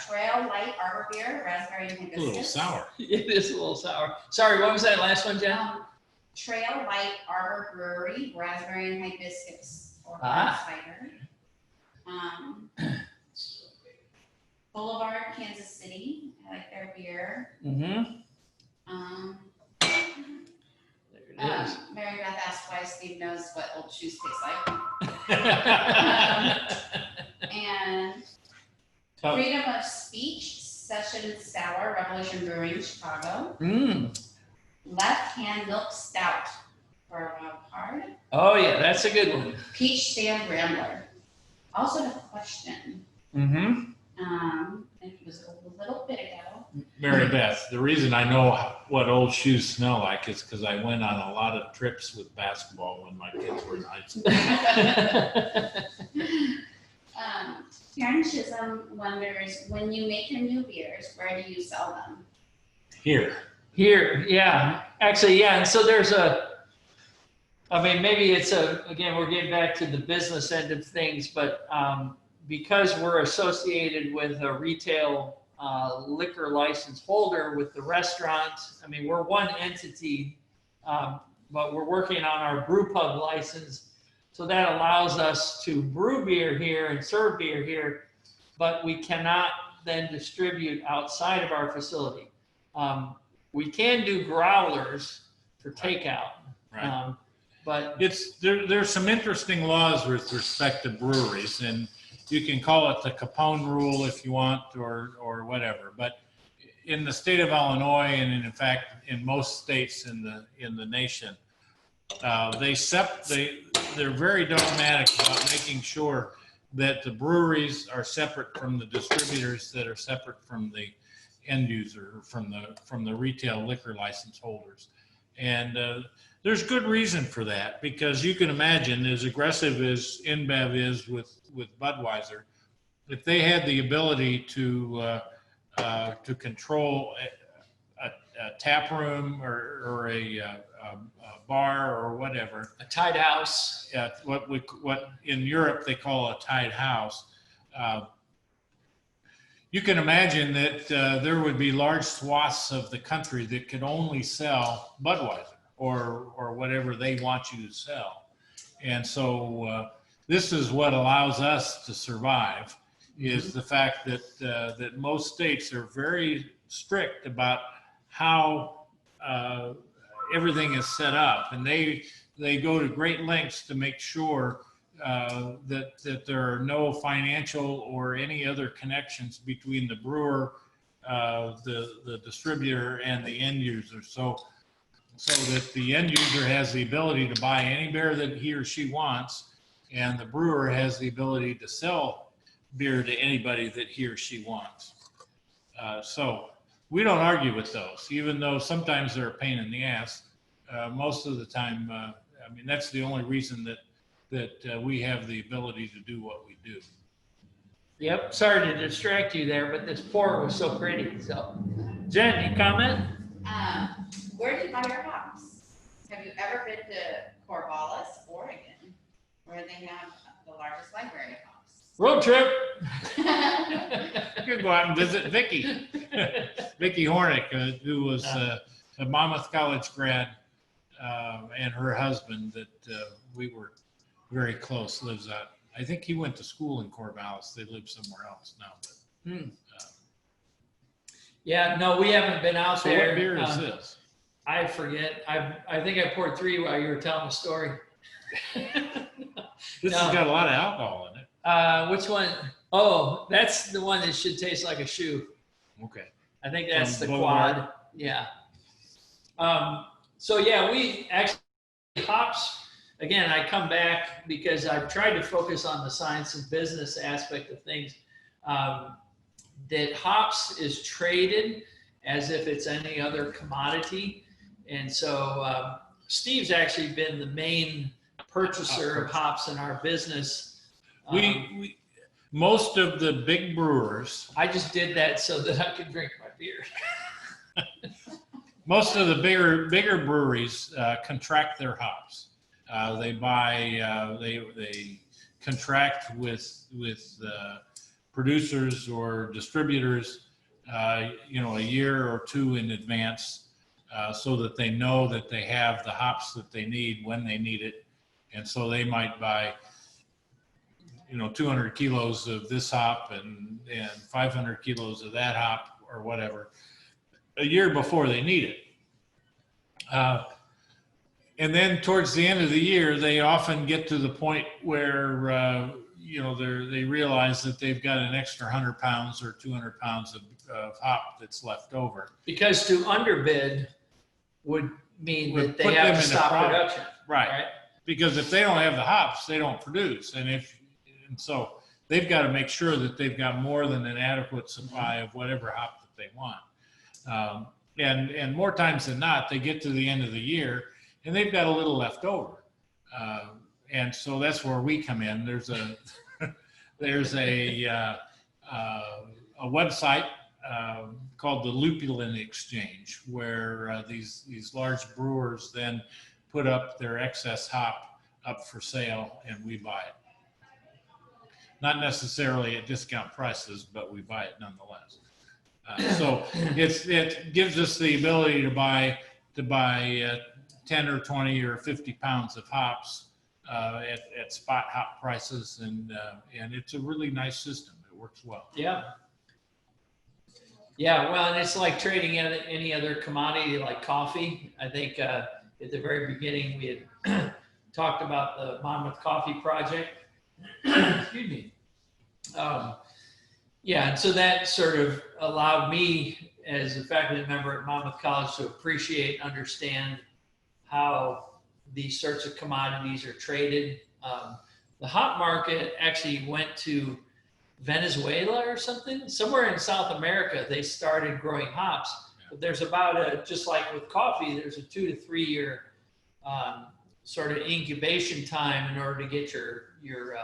Trail Light Arbor Beer, raspberry and hibiscus. A little sour. It is a little sour. Sorry, what was that last one, Jen? Trail Light Arbor Brewery, raspberry and hibiscus or cider. Boulevard, Kansas City. I like their beer. Mm-hmm. There it is. Mary Beth asked why Steve knows what old shoes taste like. And Freedom of Speech, Session Sour, Revolution Brewing, Chicago. Left Hand Milk Stout for a wild card. Oh yeah, that's a good one. Peach Stand Rambler. Also the question. It was a little bit ago. Mary Beth, the reason I know what old shoes smell like is because I went on a lot of trips with basketball when my kids were in high school. Karen Chisholm wonders, when you make your new beers, where do you sell them? Here, yeah. Actually, yeah. And so there's maybe it's again, we're getting back to the business end of things, but because we're associated with a retail liquor license holder with the restaurant, we're one entity, but we're working on our brew pub license. So that allows us to brew beer here and serve beer here, but we cannot then distribute outside of our facility. We can do growlers for takeout. right? But There's some interesting laws with respect to breweries, and you can call it the Capone rule if you want, or whatever. But in the state of Illinois, and in fact in most states in the nation, they're very dogmatic about making sure that the breweries are separate from the distributors, that are separate from the end user, from the retail liquor license holders. And there's good reason for that, because you can imagine, as aggressive as InBev is with Budweiser, if they had the ability to control a tap room or a bar or whatever, a tied house. What in Europe they call a tied house. You can imagine that there would be large swaths of the country that could only sell Budweiser or whatever they want you to sell. And so this is what allows us to survive, is the fact that that most states are very strict about how everything is set up, and they go to great lengths to make sure that there are no financial or any other connections between the brewer, the distributor, and the end user. So that the end user has the ability to buy any beer that he or she wants, and the brewer has the ability to sell beer to anybody that he or she wants. So we don't argue with those, even though sometimes they're a pain in the ass. Most of the time, I mean, that's the only reason that we have the ability to do what we do. Yep, sorry to distract you there, but this pour was so pretty. So, Jen, you comment? Where do you buy your hops? Have you ever been to Corvallis, Oregon, where they have the largest library of hops? Road trip. You could go out and visit Vicky, Vicky Hornick, who was a Monmouth College grad, and her husband that we were very close, lives out. I think he went to school in Corvallis. They live somewhere else now. But, Yeah, no, we haven't been out so there. what beer is this? I forget. I think I poured 3 while you were telling the story. This has got a lot of alcohol in it. Which one? Oh, that's the one that should taste like a shoe. Okay. I think that's the Boulevard. quad. Yeah. So yeah, we actually hops. Again, I come back because I've tried to focus on the science and business aspect of things. That hops is traded as if it's any other commodity. And so Steve's actually been the main purchaser of hops in our business. We most of the big brewers, I just did that so that I could drink my beer. most of the bigger breweries contract their hops. They buy, they contract with producers or distributors, you know, a year or 2 in advance, so that they know that they have the hops that they need when they need it. And so they might buy, you know, 200 kilos of this hop and 500 kilos of that hop or whatever a year before they need it. And then towards the end of the year, they often get to the point where, you know, they realize that they've got an extra 100 pounds or 200 pounds of hop that's left over. Because to underbid would mean Would that they put have them to in a stop problem. production. Right. Because if they don't have the hops, they don't produce. And so they've got to make sure that they've got more than an adequate supply of whatever hop that they want. And more times than not, they get to the end of the year and they've got a little left over. And so that's where we come in. There's a website called the Lupulin Exchange, where these large brewers then put up their excess hop up for sale, and we buy it. Not necessarily at discount prices, but we buy it nonetheless. So it gives us the ability to buy 10 or 20 or 50 pounds of hops at spot hop prices, and it's a really nice system. It works well. Yeah. Yeah, well, and it's like trading any other commodity like coffee. I think at the very beginning we had talked about the Monmouth Coffee Project. Excuse me. Yeah, and so that sort of allowed me as a faculty member at Monmouth College to appreciate, understand how these sorts of commodities are traded. The hop market actually went to Venezuela or something. Somewhere in South America, they started growing hops. But there's about just like with coffee, there's a 2 to 3 year sort of incubation time in order to get your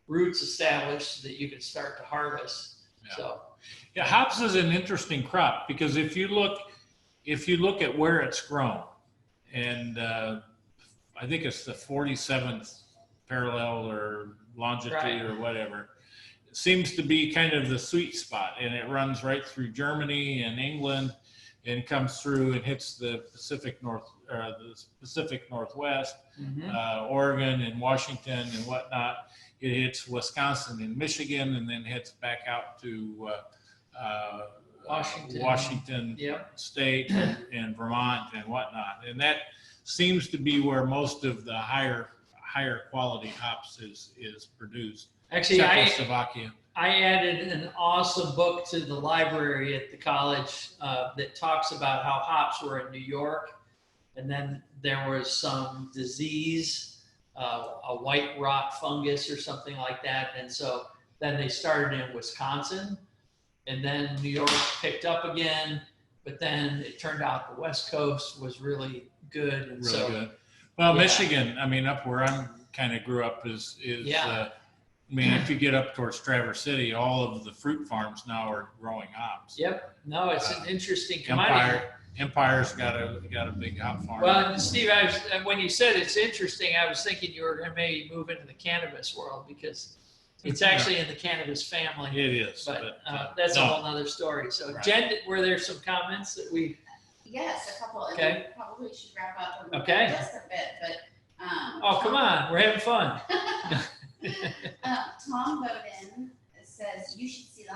roots established so that you can start to harvest. Yeah. So yeah, hops is an interesting crop because if you look at where it's grown, and I think it's the 47th parallel or longitude Right. or whatever, it seems to be kind of the sweet spot, and it runs right through Germany and England and comes through and hits the Pacific Northwest, Oregon and Washington and whatnot. It hits Wisconsin and Michigan, and then heads back out to Washington Yep. State and Vermont and whatnot. And that seems to be where most of the higher quality hops is produced. Actually, Czechoslovakia. I added an awesome book to the library at the college that talks about how hops were in New York, and then there was some disease, a white rot fungus or something like that, and so then they started in Wisconsin, and then New York picked up again, but then it turned out the West Coast was really good, and Really good. Well, yeah. Michigan, I mean, up where I'm kind of grew up is I mean, if you get up towards Traverse City, all of the fruit farms now are growing hops. Yep. No, it's an interesting commodity. Empire's got a big hop farm. Well, Steve, when you said it's interesting, I was thinking you were going to maybe move into the cannabis world because it's actually in the cannabis family. It is. But that's a whole nother story. So, Right. Jen, were there some comments that we? Yes, a couple, and Okay. we probably should wrap up Okay. just a bit, but. Oh, come on, we're having fun. Tom Bowden says you should see the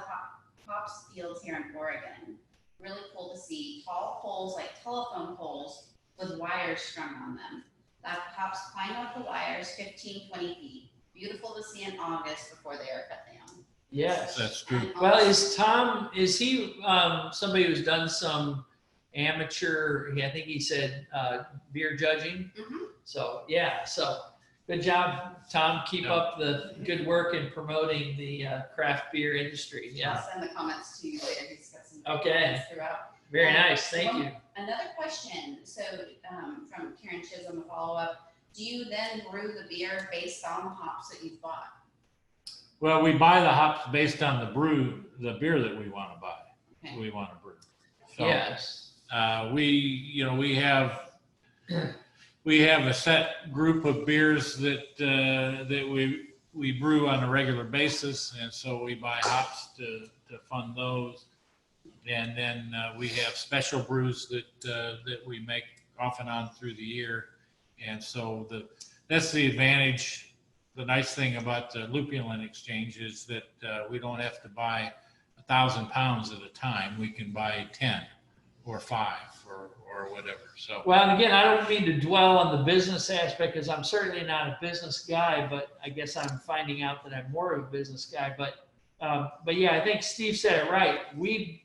hops fields here in Oregon. Really cool to see. Tall poles like telephone poles with wires strung on them. The hops climb up the wires 15, 20 feet. Beautiful to see in August before they are cut down. Yes. That's true. And Well, also- is he somebody who's done some amateur, I think he said beer judging? Mhm. So, yeah, so good job, Tom. Keep up the good work in promoting the craft beer industry. Yeah, I'll send the comments to you later. He's got some great Okay. comments throughout. very nice. Thank you. Another question, so from Karen Chisholm, a follow-up. Do you then brew the beer based on the hops that you've bought? Well, we buy the hops based on the beer that we want to buy. Okay. We want to brew. So, Yes. we have a set group of beers that we brew on a regular basis, and so we buy hops to fund those. And then we have special brews that we make off and on through the year. And so that's the advantage. The nice thing about the Lupulin Exchange is that we don't have to buy 1,000 pounds at a time. We can buy 10 or 5 or whatever. So Well, and again, I don't mean to dwell on the business aspect because I'm certainly not a business guy, but I guess I'm finding out that I'm more of a business guy. But yeah, I think Steve said it right. We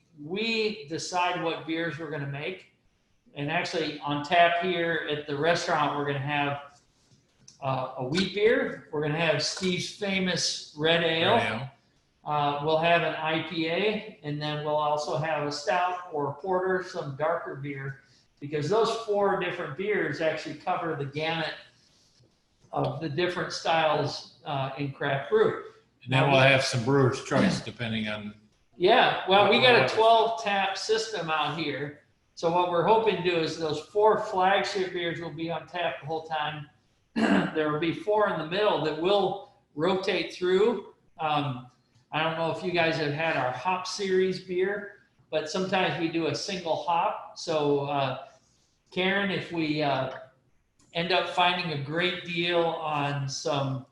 decide what beers we're going to make, and actually on tap here at the restaurant, we're going to have a wheat beer. We're going to have Steve's famous red ale. We'll have an IPA, and then we'll also have a stout or a porter, some darker beer, because those 4 different beers actually cover the gamut of the different styles in craft brew. and then we'll have some brewer's choice depending on. Yeah, well, we got a 12 tap system out here. So what we're hoping to do is those 4 flagship beers will be on tap the whole time. There will be 4 in the middle that will rotate through. I don't know if you guys have had our hop series beer, but sometimes we do a single hop. So Karen, if we end up finding a great deal on some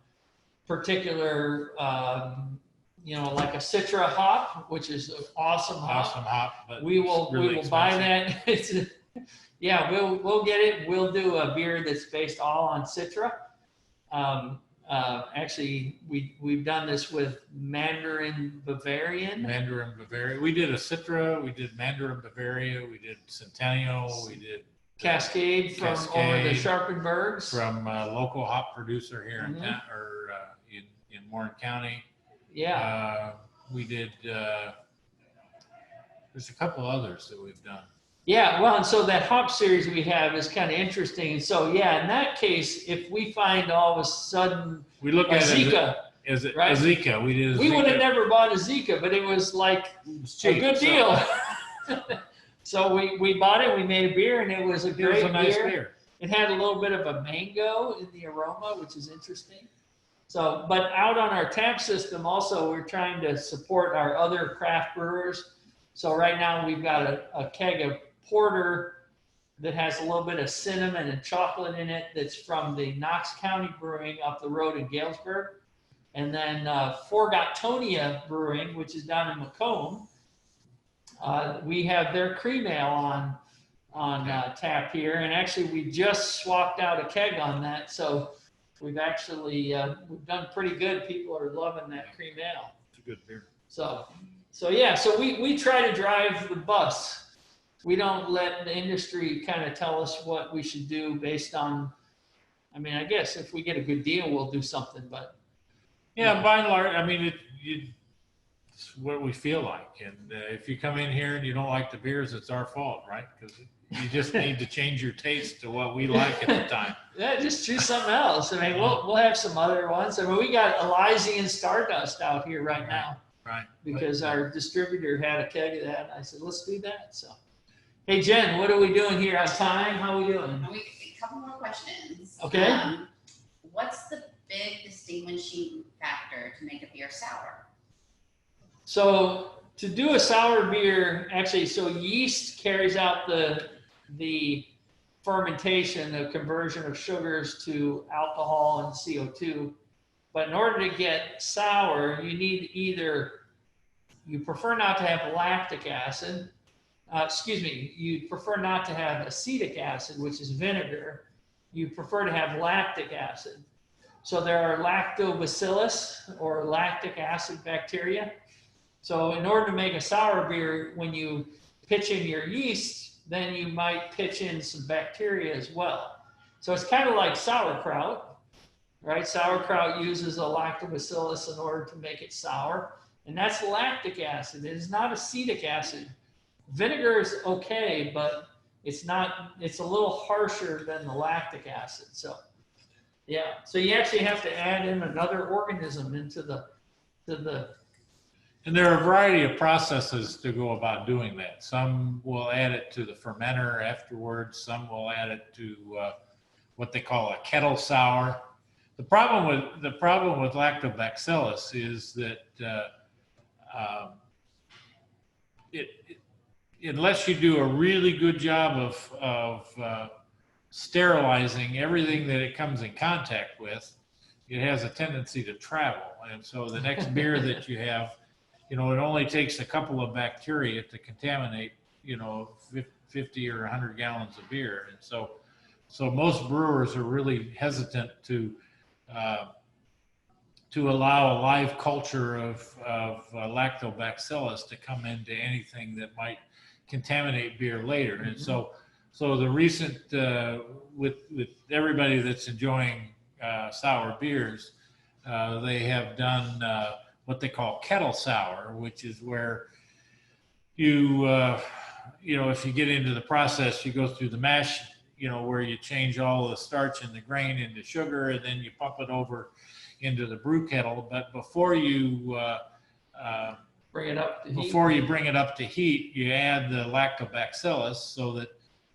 particular, like a Citra hop, which is an awesome hop, But we will really buy expensive. that. Yeah, we'll get it. We'll do a beer that's based all on Citra. Actually, we've done this with Mandarin Bavarian. Mandarin Bavaria. We did a Citra. We did Mandarin Bavaria. We did Centennial. We did Cascade from over the Cascade. Sharpenbergs. From a local hop producer here in Mhm. town, or in Warren County. Yeah. We did. There's a couple others that we've done. Yeah, well, and so that hop series we have is kind of interesting. And so, yeah, in that case, if we find all of a sudden We look a at Zika, as a right? Zika. We did. we would have never bought a Zika, but it was like It was a cheap, good so deal. So we bought it, we made a beer, and it was a It was great a nice beer. beer. It had a little bit of a mango in the aroma, which is interesting. So, but out on our tap system also, we're trying to support our other craft brewers. So right now we've got a keg of porter that has a little bit of cinnamon and chocolate in it that's from the Knox County Brewing up the road in Galesburg. And then Forgotonia Brewing, which is down in Macomb. We have their cream ale on tap here. And actually, we just swapped out a keg on that. So we've actually we've done pretty good. People are loving that cream ale. It's a good beer. So yeah, so we try to drive the bus. We don't let the industry kind of tell us what we should do based on, I mean, I guess if we get a good deal, we'll do something, but. Yeah, by and large, I mean, it's what we feel like. And if you come in here and you don't like the beers, it's our fault, right? Because you just need to change your taste to what we like at the time. Yeah, just choose something else. I mean, we'll have some other ones. I mean, we got Elysian Stardust out here right now. Right. Because our distributor had a keg of that. And I said, let's do that. So, hey, Jen, what are we doing here on time? How are we doing? A couple more questions. Okay. What's the big distinguishing factor to make a beer sour? So to do a sour beer, actually, so yeast carries out the fermentation, the conversion of sugars to alcohol and CO2. But in order to get sour, you need you prefer not to have lactic acid. You prefer not to have acetic acid, which is vinegar. You prefer to have lactic acid. So there are lactobacillus or lactic acid bacteria. So in order to make a sour beer, when you pitch in your yeast, then you might pitch in some bacteria as well. So it's kind of like sauerkraut, right? Sauerkraut uses a lactobacillus in order to make it sour, and that's lactic acid. It is not acetic acid. Vinegar is okay, but it's a little harsher than the lactic acid. So yeah, so you actually have to add in another organism into the. And there are a variety of processes to go about doing that. Some will add it to the fermenter afterwards. Some will add it to what they call a kettle sour. The problem with lactobacillus is that unless you do a really good job of sterilizing everything that it comes in contact with, it has a tendency to travel. And so the next beer that you have, it only takes a couple of bacteria to contaminate, 50 or 100 gallons of beer. And so most brewers are really hesitant to allow a live culture of lactobacillus to come into anything that might contaminate beer later. And so the recent, with everybody that's enjoying sour beers, they have done what they call kettle sour, which is where you, if you get into the process, you go through the mash, where you change all the starch and the grain into sugar, and then you pump it over into the brew kettle. But before you Bring it up to heat. Before you bring it up to heat, you add the lactobacillus so that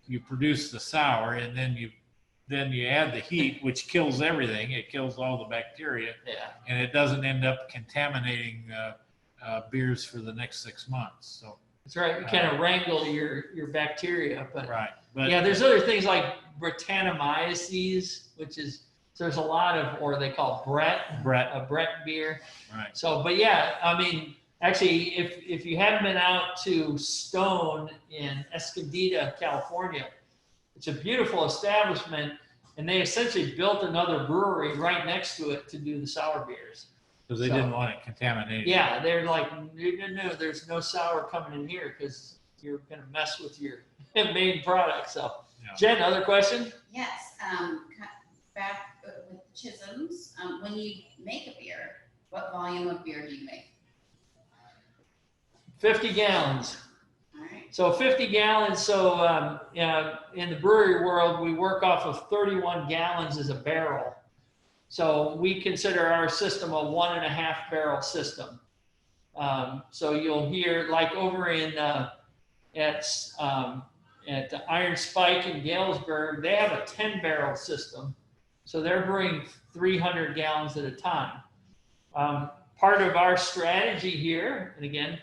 you produce the sour, and then you add the heat, which kills everything. It kills all the bacteria, and it doesn't end up contaminating beers for the next 6 months. So that's right. You kind of wrangle your bacteria, but right. But yeah, there's other things like Brettanomyces, which is there's a lot of, or they call Brett beer. Right. So, but yeah, I mean, actually, if you haven't been out to Stone in Escondido, California, it's a beautiful establishment, and they essentially built another brewery right next to it to do the sour beers. Because they didn't want it contaminated. Yeah, they're like, no, there's no sour coming in here because you're going to mess with your main product. So, yeah. Jen, other question? Yes. Back with Chisholm's, when you make a beer, what volume of beer do you make? 50 gallons. All right. So 50 gallons. So in the brewery world, we work off of 31 gallons as a barrel. So we consider our system a 1.5 barrel system. So you'll hear like over in at the Iron Spike in Galesburg, they have a 10 barrel system. So they're brewing 300 gallons at a time. Part of our strategy here, and again,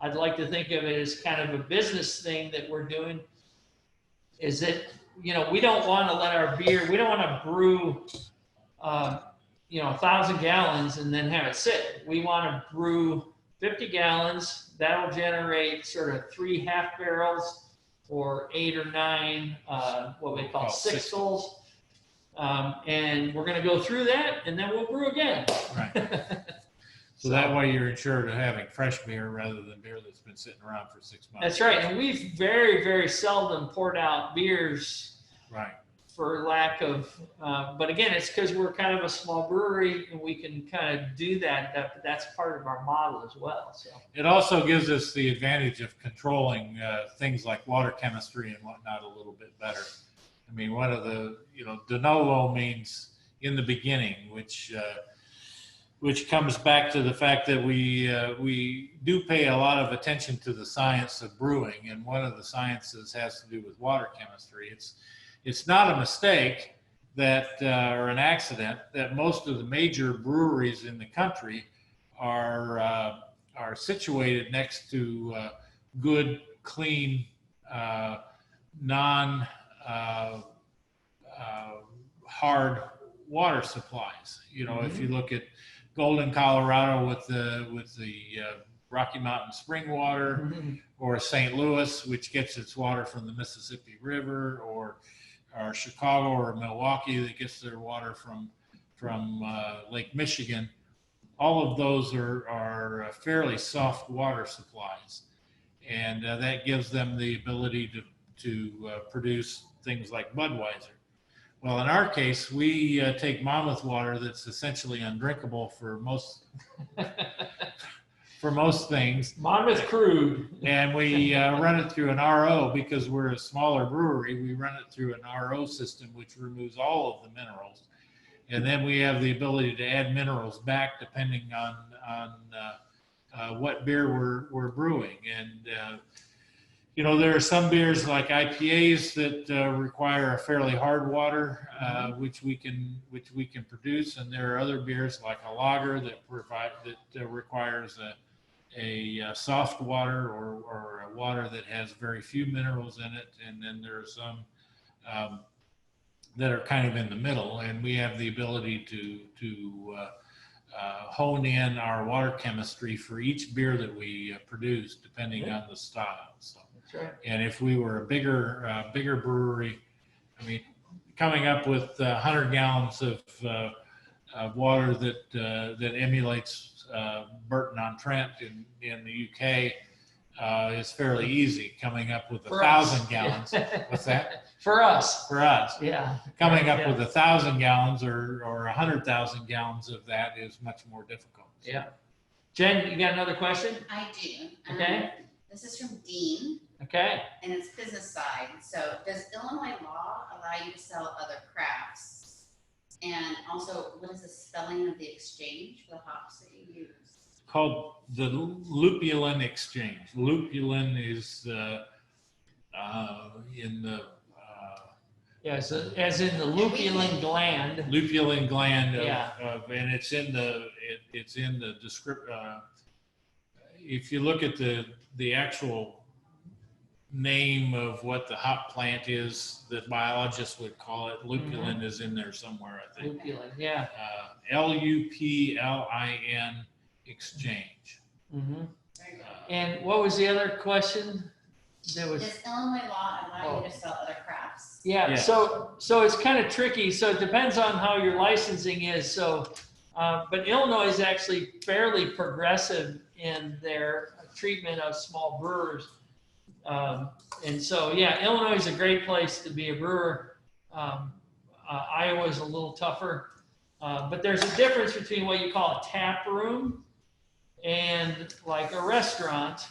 I'd like to think of it as kind of a business thing that we're doing, is that, we don't want to let our beer, we don't want to brew, 1,000 gallons and then have it sit. We want to brew 50 gallons. That'll generate sort of 3 half barrels or 8 or 9, what we call sixtels. And we're going to go through that and then we'll brew again. Right. So that way you're ensured of having fresh beer rather than beer that's been sitting around for 6 months. That's right. And we've very, very seldom poured out beers. Right. For lack of, but again, it's because we're kind of a small brewery and we can kind of do that. That's part of our model as well. So it also gives us the advantage of controlling things like water chemistry and whatnot a little bit better. I mean, one of the, de novo means in the beginning, which comes back to the fact that we do pay a lot of attention to the science of brewing, and one of the sciences has to do with water chemistry. It's not a mistake that, or an accident, that most of the major breweries in the country are situated next to good, clean, hard water supplies. If you look at Golden, Colorado, with the Rocky Mountain spring water, or St. Louis, which gets its water from the Mississippi River, or Chicago or Milwaukee that gets their water from Lake Michigan. All of those are fairly soft water supplies, and that gives them the ability to produce things like Budweiser. Well, in our case, we take Monmouth water that's essentially undrinkable for most things. Monmouth crude. And we run it through an RO because we're a smaller brewery. We run it through an RO system, which removes all of the minerals. And then we have the ability to add minerals back depending on what beer we're brewing. And, there are some beers like IPAs that require a fairly hard water, which we can produce. And there are other beers like a lager that requires a soft water or a water that has very few minerals in it. And then there are some that are kind of in the middle, and we have the ability to hone in our water chemistry for each beer that we produce, depending on the style. So, that's right. And if we were a bigger brewery, I mean, coming up with 100 gallons of water that emulates Burton-on-Trent in the UK is fairly easy. Coming up with 1,000 gallons. What's that? For us. For us. Yeah. Coming up with 1,000 gallons or 100,000 gallons of that is much more difficult. Yeah. Jen, you got another question? I do. Okay. This is from Dean, Okay. and it's business side. So does Illinois law allow you to sell other crafts? And also, what is the spelling of the exchange for the hops that you use? Called the lupulin exchange. Lupulin is in the Yes, as in the lupulin gland. Lupulin gland Yeah. and it's in the description. If you look at the actual name of what the hop plant is that biologists would call it, lupulin is in there somewhere, I think. Lupulin, yeah. LUPLIN exchange. Mm-hmm. And what was the other question? There was. Does Illinois law allow you to sell other crafts? Yeah, Yeah. so it's kind of tricky. So it depends on how your licensing is. So, but Illinois is actually fairly progressive in their treatment of small brewers. And so, yeah, Illinois is a great place to be a brewer. Iowa is a little tougher. But there's a difference between what you call a tap room and like a restaurant.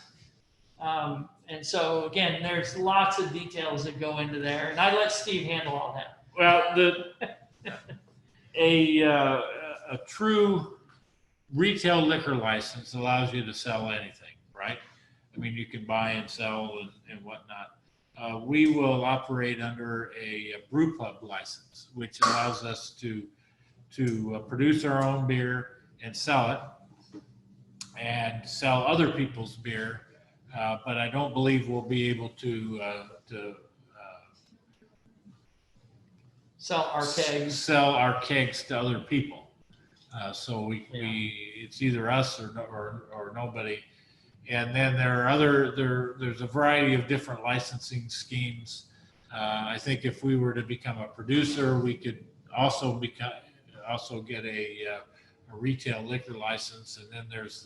And so, again, there's lots of details that go into there. And I let Steve handle all that. Well, a true retail liquor license allows you to sell anything, right? I mean, you can buy and sell and whatnot. We will operate under a brew pub license, which allows us to produce our own beer and sell it, and sell other people's beer. But I don't believe we'll be able to Sell our kegs. Sell our kegs to other people. So it's either us or nobody. And then there's a variety of different licensing schemes. I think if we were to become a producer, we could also get a retail liquor license. And then there's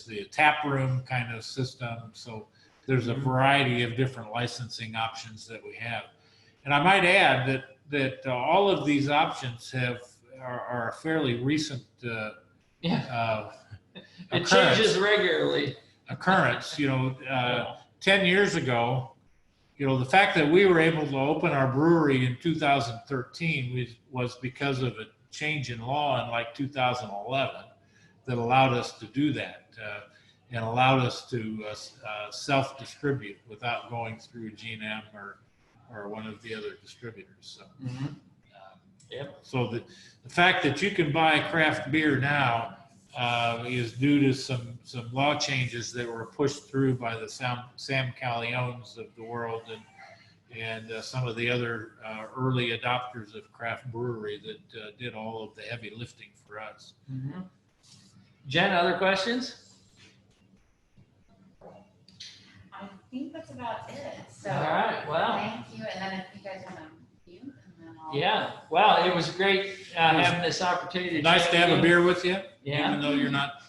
the tap room kind of system. So there's a variety of different licensing options that we have. And I might add that all of these options are a fairly recent It changes regularly. Occurrence. 10 years ago, the fact that we were able to open our brewery in 2013 was because of a change in law in like 2011 that allowed us to do that and allowed us to self-distribute without going through G&M or one of the other distributors. So, so the fact that you can buy craft beer now is due to some law changes that were pushed through by the Sam Calleones of the world and some of the other early adopters of craft brewery that did all of the heavy lifting for us. Jen, other questions? I think that's about it. So, all right. Well, thank you. And then if you guys want to mute, and then I'll. Yeah. Well, it was great having this opportunity. Nice to have a beer with you, Yeah. even though you're not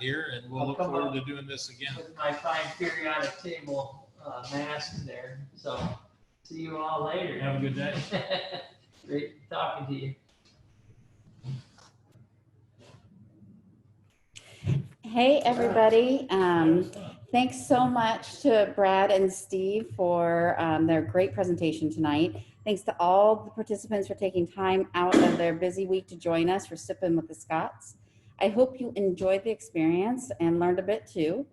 here, and we'll look forward to doing this again. With my fine periodic table mask there. So, see you all later. Have a good day. Great talking to you. Hey, everybody. Thanks so much to Brad and Steve for their great presentation tonight. Thanks to all the participants for taking time out of their busy week to join us for Sippin with the Scots. I hope you enjoyed the experience and learned a bit too.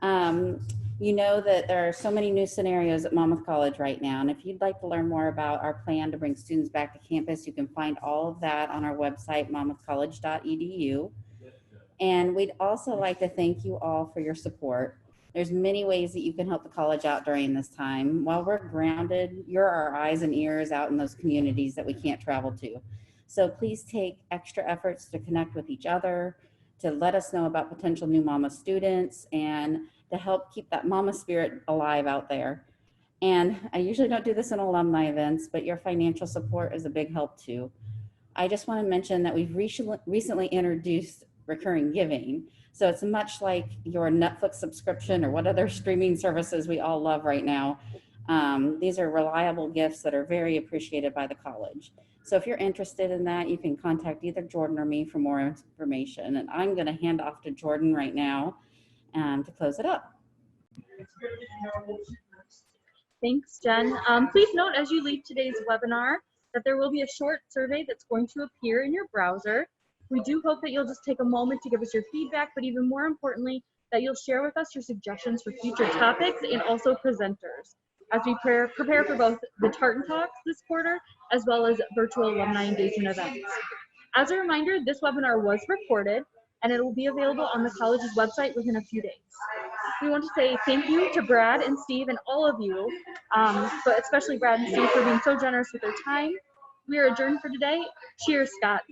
You know that there are so many new scenarios at Monmouth College right now, and if you'd like to learn more about our plan to bring students back to campus, you can find all of that on our website, monmouthcollege.edu. And we'd also like to thank you all for your support. There's many ways that you can help the college out during this time. While we're grounded, you're our eyes and ears out in those communities that we can't travel to. So please take extra efforts to connect with each other, to let us know about potential new Mama students, and to help keep that Mama spirit alive out there. And I usually don't do this in alumni events, but your financial support is a big help too. I just want to mention that we've recently introduced recurring giving. So it's much like your Netflix subscription or what other streaming services we all love right now. These are reliable gifts that are very appreciated by the college. So if you're interested in that, you can contact either Jordan or me for more information. And I'm going to hand off to Jordan right now to close it up. Thanks, Jen. Please note as you leave today's webinar that there will be a short survey that's going to appear in your browser. We do hope that you'll just take a moment to give us your feedback, but even more importantly, that you'll share with us your suggestions for future topics and also presenters as we prepare for both the Tartan Talks this quarter, as well as virtual alumni engagement events. As a reminder, this webinar was recorded and it will be available on the college's website within a few days. We want to say thank you to Brad and Steve and all of you, but especially Brad and Steve for being so generous with their time. We are adjourned for today. Cheers, Scots.